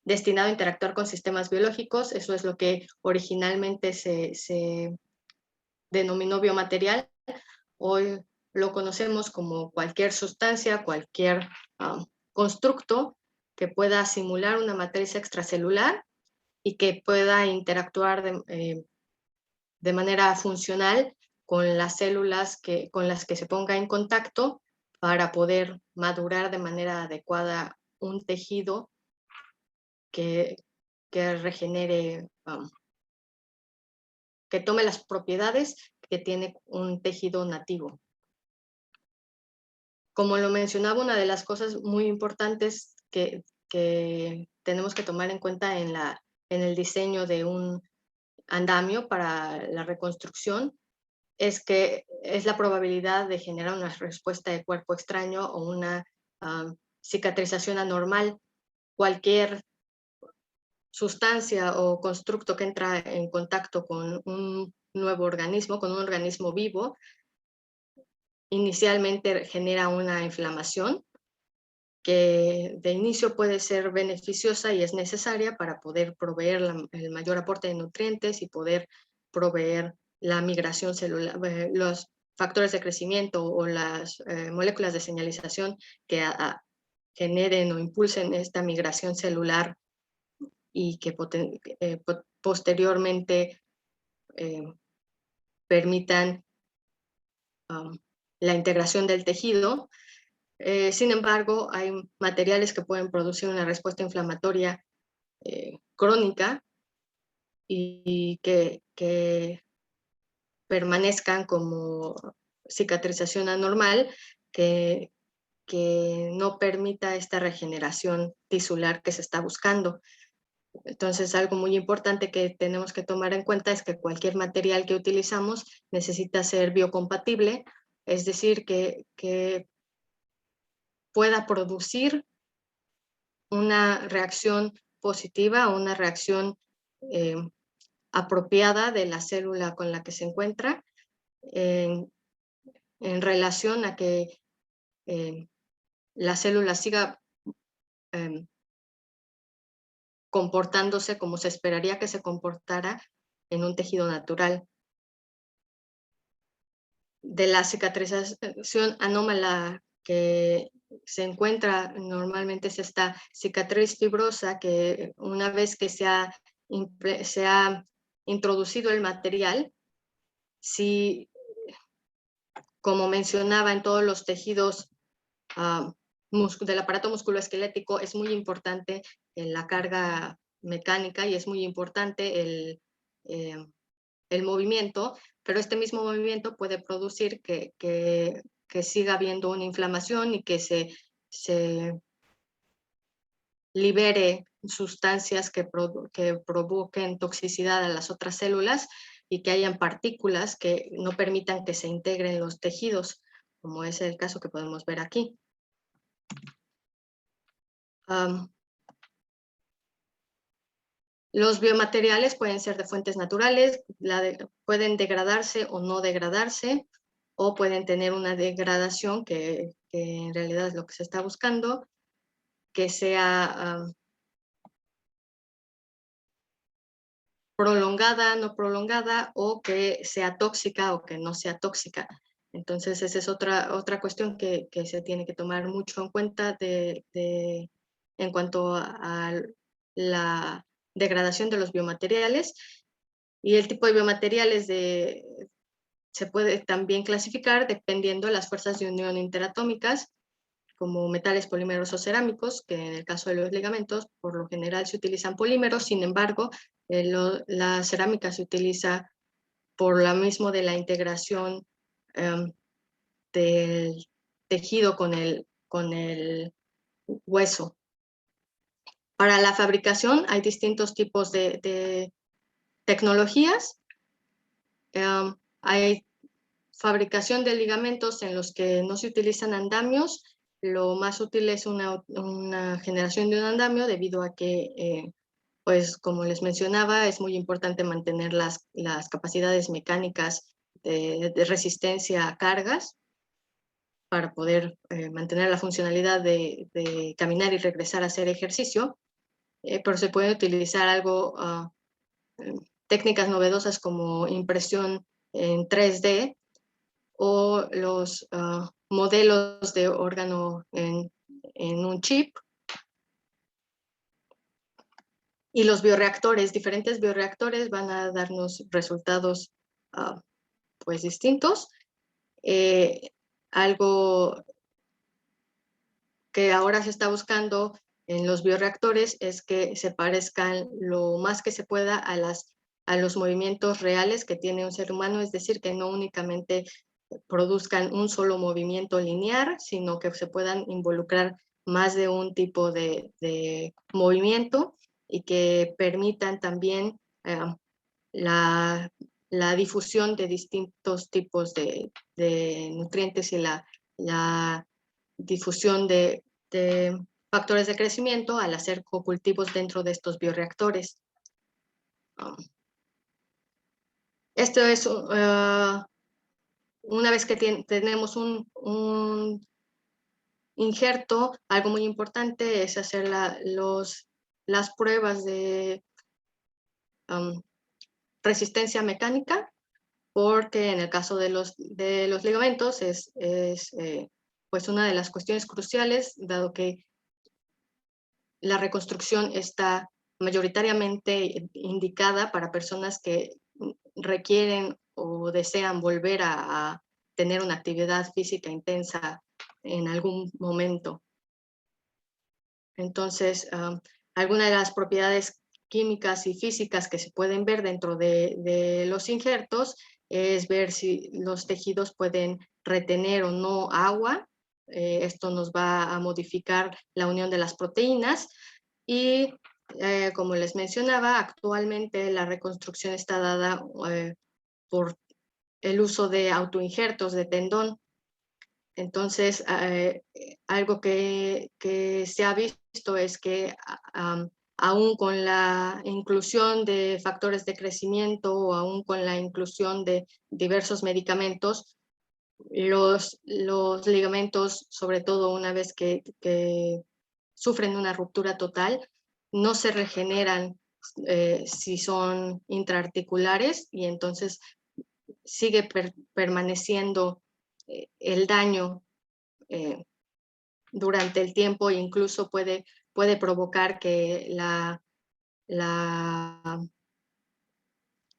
destinado a interactuar con sistemas biológicos. Eso es lo que originalmente se denominó biomaterial. Hoy lo conocemos como cualquier sustancia, cualquier constructo que pueda simular una matriz extracelular y que pueda interactuar de manera funcional con las células con las que se ponga en contacto para poder madurar de manera adecuada un tejido que regenere, que tome las propiedades que tiene un tejido nativo. Como lo mencionaba, una de las cosas muy importantes que tenemos que tomar en cuenta en la en el diseño de un andamio para la reconstrucción es que es la probabilidad de generar una respuesta de cuerpo extraño o una cicatrización anormal. Cualquier sustancia o constructo que entra en contacto con un nuevo organismo, con un organismo vivo, inicialmente genera una inflamación que de inicio puede ser beneficiosa y es necesaria para poder proveer el mayor aporte de nutrientes y poder proveer la migración celular, los factores de crecimiento o las moléculas de señalización que generen o impulsen esta migración celular y que posteriormente permitan la integración del tejido. Sin embargo, hay materiales que pueden producir una respuesta inflamatoria crónica y que permanezcan como cicatrización anormal, que no permita esta regeneración tisular que se está buscando. Entonces, algo muy importante que tenemos que tomar en cuenta es que cualquier material que utilizamos necesita ser biocompatible, es decir, que pueda producir una reacción positiva, una reacción apropiada de la célula con la que se encuentra en relación a que la célula siga comportándose como se esperaría que se comportara en un tejido natural. De la cicatrización anómala que se encuentra normalmente es esta cicatriz fibrosa que una vez que se ha introducido el material, si, como mencionaba, en todos los tejidos del aparato musculoesquelético es muy importante la carga mecánica y es muy importante el movimiento, pero este mismo movimiento puede producir que siga habiendo una inflamación y que se libere sustancias que provoquen toxicidad a las otras células y que hayan partículas que no permitan que se integren los tejidos, como es el caso que podemos ver aquí. Los biomateriales pueden ser de fuentes naturales, pueden degradarse o no degradarse, o pueden tener una degradación que en realidad es lo que se está buscando, que sea prolongada, no prolongada, o que sea tóxica o que no sea tóxica. Entonces, esa es otra cuestión que se tiene que tomar mucho en cuenta en cuanto a la degradación de los biomateriales. Y el tipo de biomateriales se puede también clasificar dependiendo de las fuerzas de unión interatómicas, como metales, polímeros o cerámicos, que en el caso de los ligamentos, por lo general se utilizan polímeros. Sin embargo, la cerámica se utiliza por lo mismo de la integración del tejido con el hueso. Para la fabricación hay distintos tipos de tecnologías. Hay fabricación de ligamentos en los que no se utilizan andamios. Lo más útil es una generación de un andamio debido a que, pues como les mencionaba, es muy importante mantener las capacidades mecánicas de resistencia a cargas para poder mantener la funcionalidad de caminar y regresar a hacer ejercicio. Pero se puede utilizar técnicas novedosas como impresión en 3D o los modelos de órgano en un chip. Y los bioreactores, diferentes bioreactores van a darnos resultados pues distintos. Algo que ahora se está buscando en los bioreactores es que se parezcan lo más que se pueda a los movimientos reales que tiene un ser humano, es decir, que no únicamente produzcan un solo movimiento lineal, sino que se puedan involucrar más de un tipo de movimiento y que permitan también la difusión de distintos tipos de nutrientes y la difusión de factores de crecimiento al hacer cocultivos dentro de estos bioreactores. Esto es, una vez que tenemos un injerto, algo muy importante es hacer las pruebas de resistencia mecánica, porque en el caso de los ligamentos es pues una de las cuestiones cruciales, dado que la reconstrucción está mayoritariamente indicada para personas que requieren o desean volver a tener una actividad física intensa en algún momento. Entonces, algunas de las propiedades químicas y físicas que se pueden ver dentro de los injertos es ver si los tejidos pueden retener o no agua. Esto nos va a modificar la unión de las proteínas y, como les mencionaba, actualmente la reconstrucción está dada por el uso de autoinjertos de tendón. Entonces, algo que se ha visto es que aún con la inclusión de factores de crecimiento o aún con la inclusión de diversos medicamentos, los ligamentos, sobre todo una vez que sufren una ruptura total, no se regeneran si son intraarticulares y entonces sigue permaneciendo el daño durante el tiempo e incluso puede provocar que la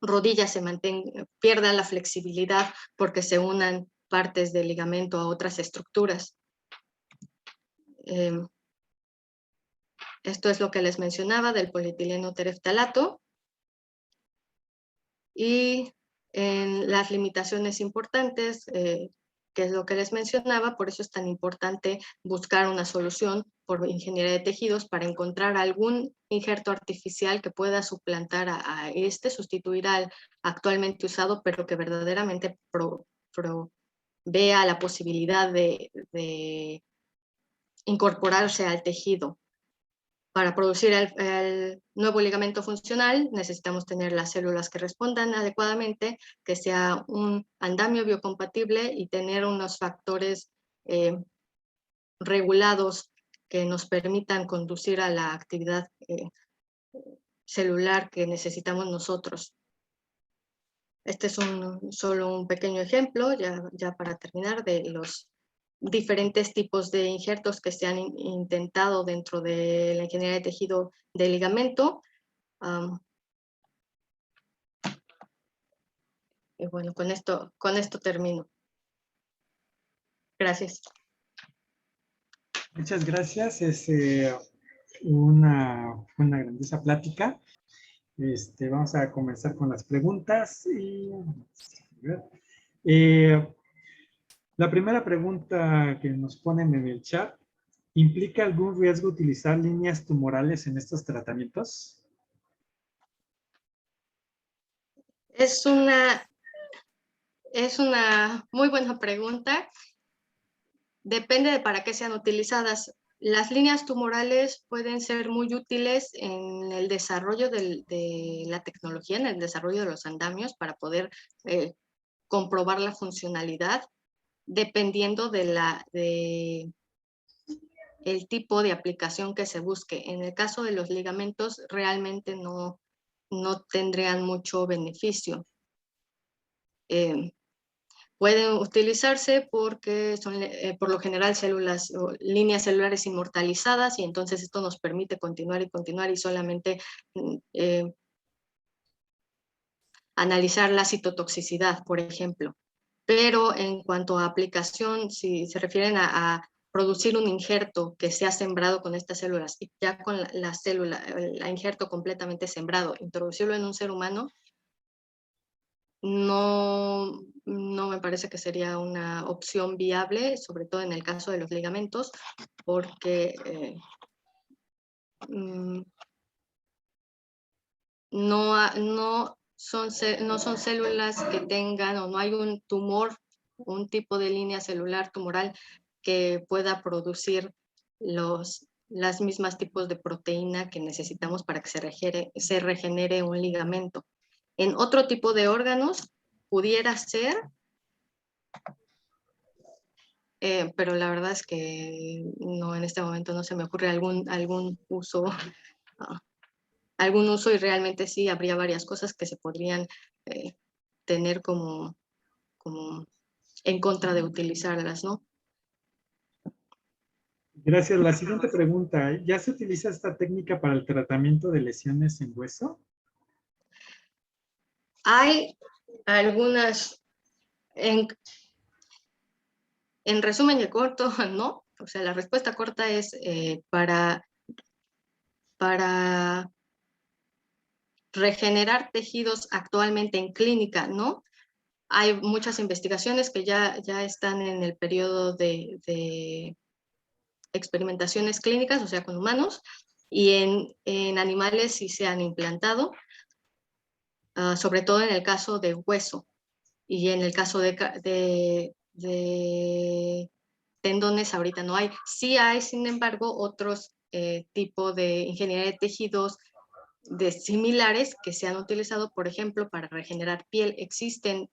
rodilla pierda la flexibilidad porque se unan partes del ligamento a otras estructuras. Esto es lo que les mencionaba del polietileno tereftalato. Y en las limitaciones importantes, que es lo que les mencionaba, por eso es tan importante buscar una solución por ingeniería de tejidos para encontrar algún injerto artificial que pueda suplantar a sustituir al actualmente usado, pero que verdaderamente vea la posibilidad de incorporarse al tejido. Para producir el nuevo ligamento funcional necesitamos tener las células que respondan adecuadamente, que sea un andamio biocompatible y tener unos factores regulados que nos permitan conducir a la actividad celular que necesitamos nosotros. Este es solo un pequeño ejemplo, ya para terminar, de los diferentes tipos de injertos que se han intentado dentro de la ingeniería de tejido de ligamento. Y bueno, con esto termino. Gracias. Muchas gracias. Es una grandiosa plática. Vamos a comenzar con las preguntas. La primera pregunta que nos ponen en el chat, ¿implica algún riesgo utilizar líneas tumorales en estos tratamientos? Es una muy buena pregunta. Depende de para qué sean utilizadas. Las líneas tumorales pueden ser muy útiles en el desarrollo de la tecnología, en el desarrollo de los andamios para poder comprobar la funcionalidad, dependiendo de el tipo de aplicación que se busque. En el caso de los ligamentos, realmente no tendrían mucho beneficio. Pueden utilizarse porque son por lo general células o líneas celulares inmortalizadas y entonces esto nos permite continuar y continuar y solamente analizar la citotoxicidad, por ejemplo. Pero en cuanto a aplicación, si se refieren a producir un injerto que sea sembrado con estas células y ya con la célula, el injerto completamente sembrado, introducirlo en un ser humano, no me parece que sería una opción viable, sobre todo en el caso de los ligamentos, porque no son células que tengan, o no hay un tumor, un tipo de línea celular tumoral que pueda producir las mismas tipos de proteína que necesitamos para que se regenere un ligamento. En otro tipo de órganos pudiera ser, pero la verdad es que no, en este momento no se me ocurre algún uso, y realmente sí habría varias cosas que se podrían tener como en contra de utilizarlas, ¿no? Gracias. La siguiente pregunta, ¿ya se utiliza esta técnica para el tratamiento de lesiones en hueso? Hay algunas, en resumen y corto, no. O sea, la respuesta corta es para regenerar tejidos actualmente en clínica, ¿no? Hay muchas investigaciones que ya están en el periodo de experimentaciones clínicas, o sea, con humanos, y en animales sí se han implantado, sobre todo en el caso de hueso y en el caso de tendones ahorita no hay. Sí hay, sin embargo, otros tipos de ingeniería de tejidos similares que se han utilizado, por ejemplo, para regenerar piel. Existen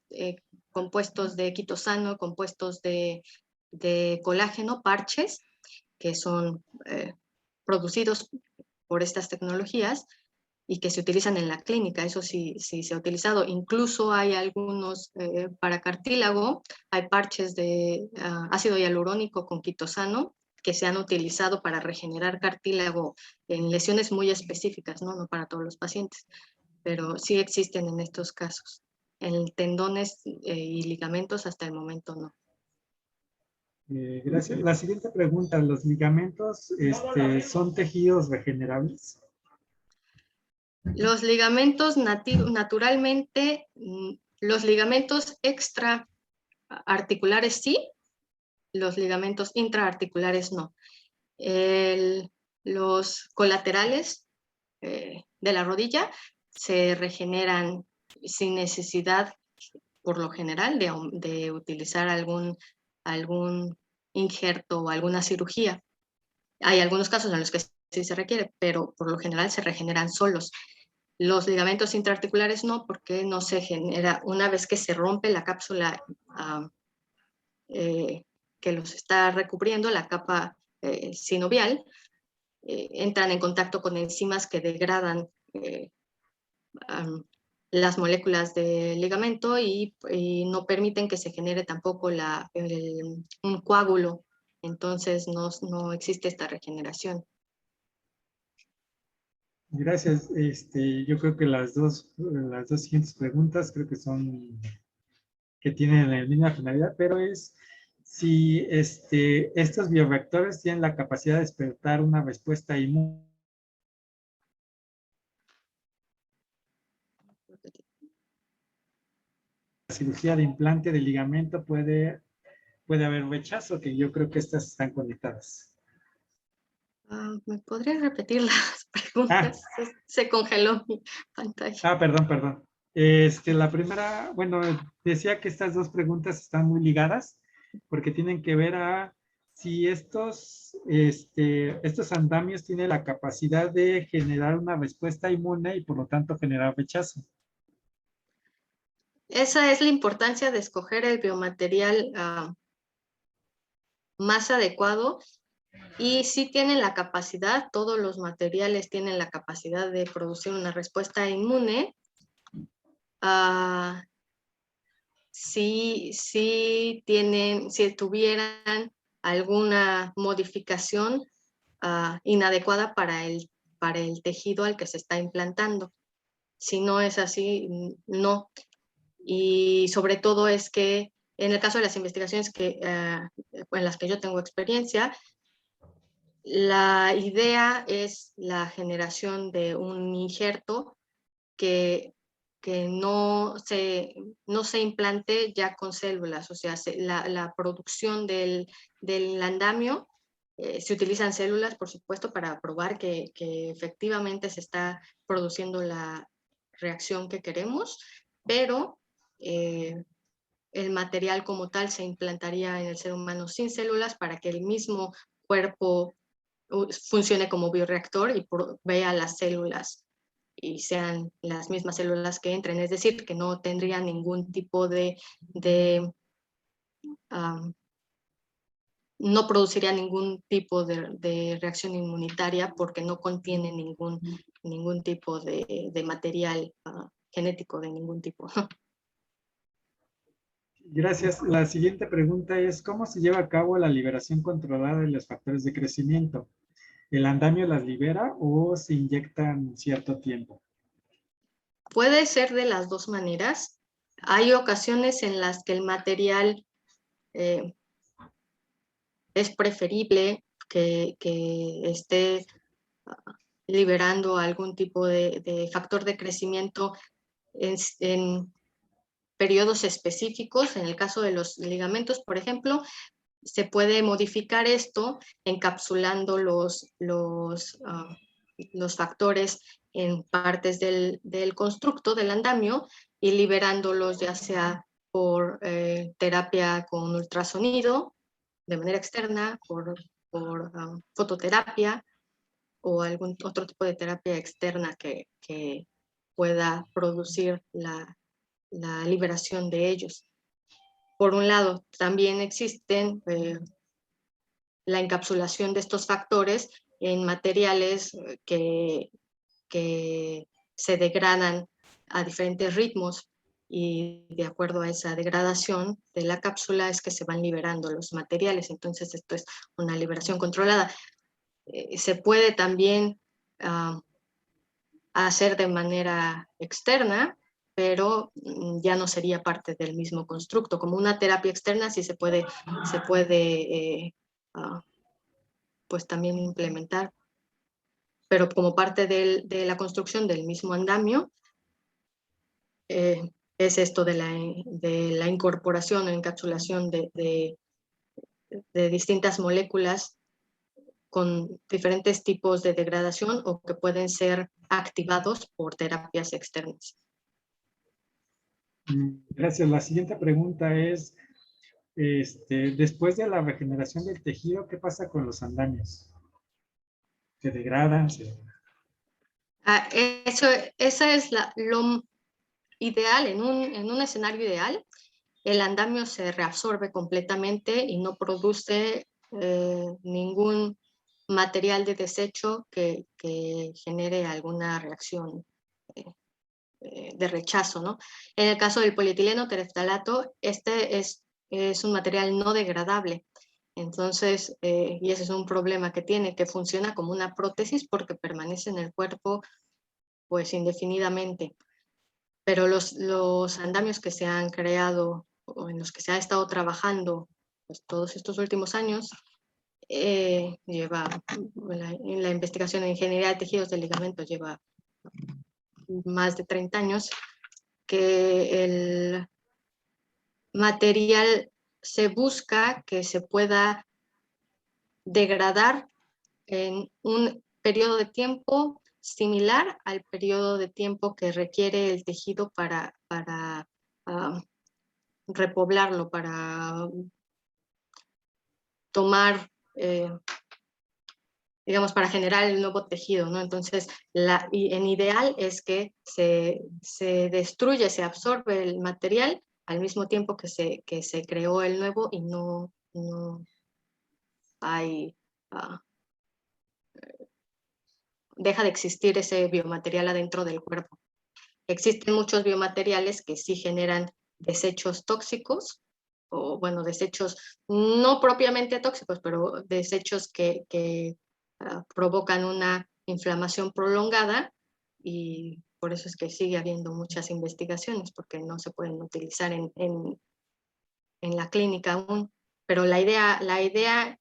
compuestos de quitosano, compuestos de colágeno, parches, que son producidos por estas tecnologías y que se utilizan en la clínica. Eso sí se ha utilizado. Incluso hay algunos para cartílago, hay parches de ácido hialurónico con quitosano que se han utilizado para regenerar cartílago en lesiones muy específicas, ¿no? No para todos los pacientes, pero sí existen en estos casos. En tendones y ligamentos hasta el momento no. Gracias. La siguiente pregunta, ¿los ligamentos son tejidos regenerables? Los ligamentos naturalmente, los ligamentos extraarticulares sí, los ligamentos intraarticulares no. Los colaterales de la rodilla se regeneran sin necesidad, por lo general, de utilizar algún injerto o alguna cirugía. Hay algunos casos en los que sí se requiere, pero por lo general se regeneran solos. Los ligamentos intraarticulares no, porque no se genera, una vez que se rompe la cápsula que los está recubriendo, la capa sinovial, entran en contacto con enzimas que degradan las moléculas de ligamento y no permiten que se genere tampoco un coágulo. Entonces no existe esta regeneración. Gracias. Yo creo que las dos siguientes preguntas creo que tienen la misma finalidad, pero es si estos bioreactores tienen la capacidad de despertar una respuesta inmune. La cirugía de implante de ligamento puede haber rechazo, que yo creo que estas están conectadas. ¿Me podrías repetir las preguntas? Se congeló mi pantalla. Perdón. La primera, bueno, decía que estas dos preguntas están muy ligadas porque tienen que ver a si estos andamios tienen la capacidad de generar una respuesta inmune y por lo tanto generar rechazo. Esa es la importancia de escoger el biomaterial más adecuado, y sí tienen la capacidad, todos los materiales tienen la capacidad de producir una respuesta inmune. Si tuvieran alguna modificación inadecuada para el tejido al que se está implantando. Si no es así, no. Y sobre todo es que en el caso de las investigaciones en las que yo tengo experiencia, la idea es la generación de un injerto que no se implante ya con células, o sea, la producción del andamio, se utilizan células, por supuesto, para probar que efectivamente se está produciendo reacción que queremos, pero el material como tal se implantaría en el ser humano sin células para que el mismo cuerpo funcione como bioreactor y vea las células y sean las mismas células que entren, es decir, que no tendría ningún tipo no produciría ningún tipo de reacción inmunitaria porque no contiene ningún tipo de material genético de ningún tipo. Gracias. La siguiente pregunta es, ¿cómo se lleva a cabo la liberación controlada de los factores de crecimiento? ¿El andamio las libera o se inyectan cierto tiempo? Puede ser de las dos maneras. Hay ocasiones en las que el material es preferible que esté liberando algún tipo de factor de crecimiento en periodos específicos. En el caso de los ligamentos, por ejemplo, se puede modificar esto encapsulando los factores en partes del constructo, del andamio, y liberándolos ya sea por terapia con ultrasonido de manera externa, por fototerapia o algún otro tipo de terapia externa que pueda producir la liberación de ellos. Por un lado, también existen la encapsulación de estos factores en materiales que se degradan a diferentes ritmos y de acuerdo a esa degradación de la cápsula es que se van liberando los materiales. Entonces esto es una liberación controlada. Se puede también hacer de manera externa, pero ya no sería parte del mismo constructo. Como una terapia externa sí se puede pues también implementar, pero como parte de la construcción del mismo andamio, es esto de la incorporación o encapsulación de distintas moléculas con diferentes tipos de degradación o que pueden ser activados por terapias externas. Gracias. La siguiente pregunta es, después de la regeneración del tejido, ¿qué pasa con los andamios? ¿Se degradan? Esa es lo ideal, en un escenario ideal, el andamio se reabsorbe completamente y no produce ningún material de desecho que genere alguna reacción de rechazo, ¿no? En el caso del polietileno tereftalato, este es un material no degradable. Entonces, y ese es un problema que tiene, que funciona como una prótesis porque permanece en el cuerpo pues indefinidamente. Pero los andamios que se han creado o en los que se ha estado trabajando pues, todos estos últimos años, en la investigación en ingeniería de tejidos de ligamentos lleva más de 30 años, que el material se busca que se pueda degradar en un periodo de tiempo similar al periodo de tiempo que requiere el tejido para repoblarlo, para tomar, digamos, para generar el nuevo tejido, ¿no? Entonces, en ideal es que se destruye, se absorbe el material al mismo tiempo que se creó el nuevo y no hay, deja de existir ese biomaterial adentro del cuerpo. Existen muchos biomateriales que sí generan desechos tóxicos, o bueno, desechos no propiamente tóxicos, pero desechos que provocan una inflamación prolongada y por eso es que sigue habiendo muchas investigaciones porque no se pueden utilizar en la clínica aún. Pero la idea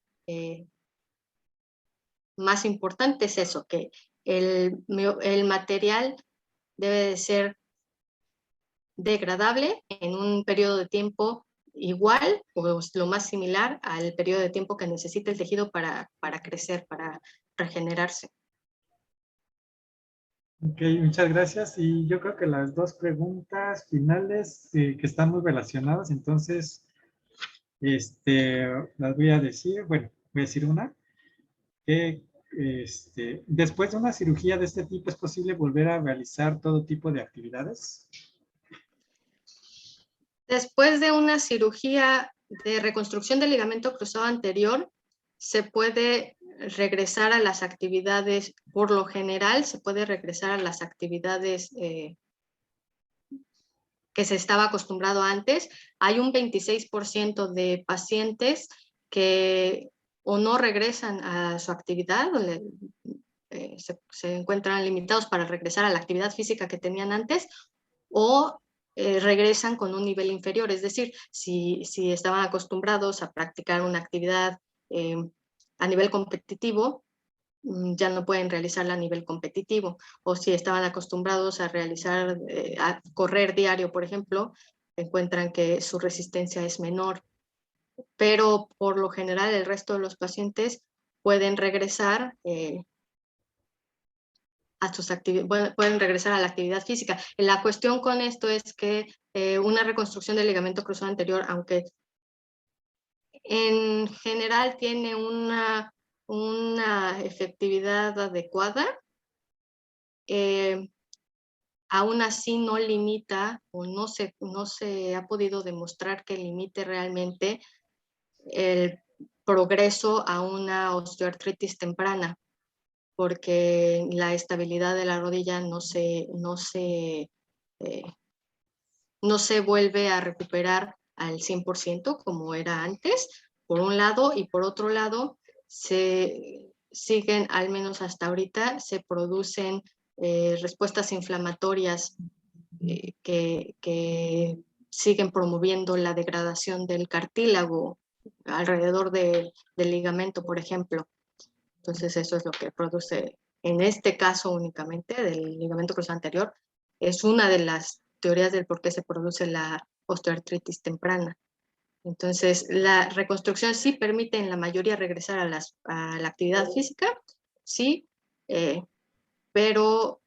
más importante es eso, que el material debe de ser degradable en un periodo de tiempo igual o lo más similar al periodo de tiempo que necesita el tejido para crecer, para regenerarse. Ok, muchas gracias. Y yo creo que las dos preguntas finales que están muy relacionadas, entonces las voy a decir. Bueno, voy a decir una. Que después de una cirugía de este tipo, ¿es posible volver a realizar todo tipo de actividades? Después de una cirugía de reconstrucción del ligamento cruzado anterior, se puede regresar a las actividades, por lo general, se puede regresar a las actividades que se estaba acostumbrado antes. Hay un 26% de pacientes que o no regresan a su actividad, se encuentran limitados para regresar a la actividad física que tenían antes, o regresan con un nivel inferior. Es decir, si estaban acostumbrados a practicar una actividad a nivel competitivo, ya no pueden realizarla a nivel competitivo. O si estaban acostumbrados a realizar, a correr diario, por ejemplo, encuentran que su resistencia es menor. Pero por lo general el resto de los pacientes pueden regresar a sus actividades, pueden regresar a la actividad física. La cuestión con esto es que una reconstrucción del ligamento cruzado anterior, aunque en general tiene una efectividad adecuada, aún así no limita o no se ha podido demostrar que limite realmente el progreso a una osteoartritis temprana, porque la estabilidad de la rodilla eh, no se vuelve a recuperar al 100% como era antes, por un lado, y por otro lado, se siguen, al menos hasta ahorita, se producen respuestas inflamatorias que siguen promoviendo la degradación del cartílago alrededor del ligamento, por ejemplo. Entonces eso es lo que produce, en este caso únicamente, del ligamento cruzado anterior, es una de las teorías del por qué se produce la osteoartritis temprana. Entonces, la reconstrucción sí permite en la mayoría regresar a la actividad física, sí, pero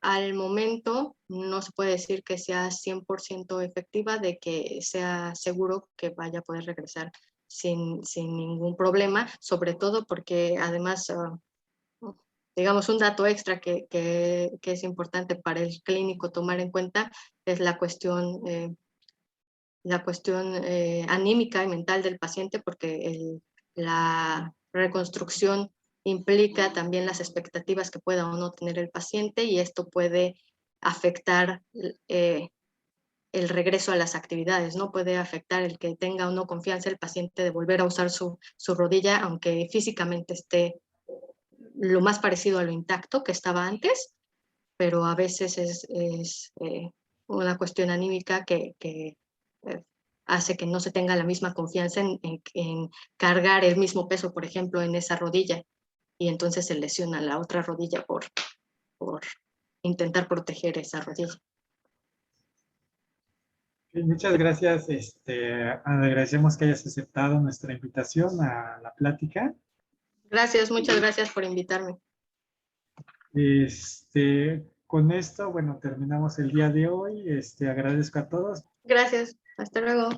al momento no se puede decir que sea 100% efectiva, de que sea seguro que vaya a poder regresar sin ningún problema, sobre todo porque además, digamos, un dato extra que es importante para el clínico tomar en cuenta es la cuestión anímica y mental del paciente, porque la reconstrucción implica también las expectativas que pueda o no tener el paciente, y esto puede afectar el regreso a las actividades, ¿no? Puede afectar el que tenga o no confianza el paciente de volver a usar su rodilla, aunque físicamente esté lo más parecido a lo intacto que estaba antes, pero a veces es una cuestión anímica que hace que no se tenga la misma confianza en cargar el mismo peso, por ejemplo, en esa rodilla, y entonces se lesiona la otra rodilla por intentar proteger esa rodilla. Sí, muchas gracias. Agradecemos que hayas aceptado nuestra invitación a la plática. Gracias, muchas gracias por invitarme. Con esto, bueno, terminamos el día de hoy. Agradezco a todos. Gracias, hasta luego.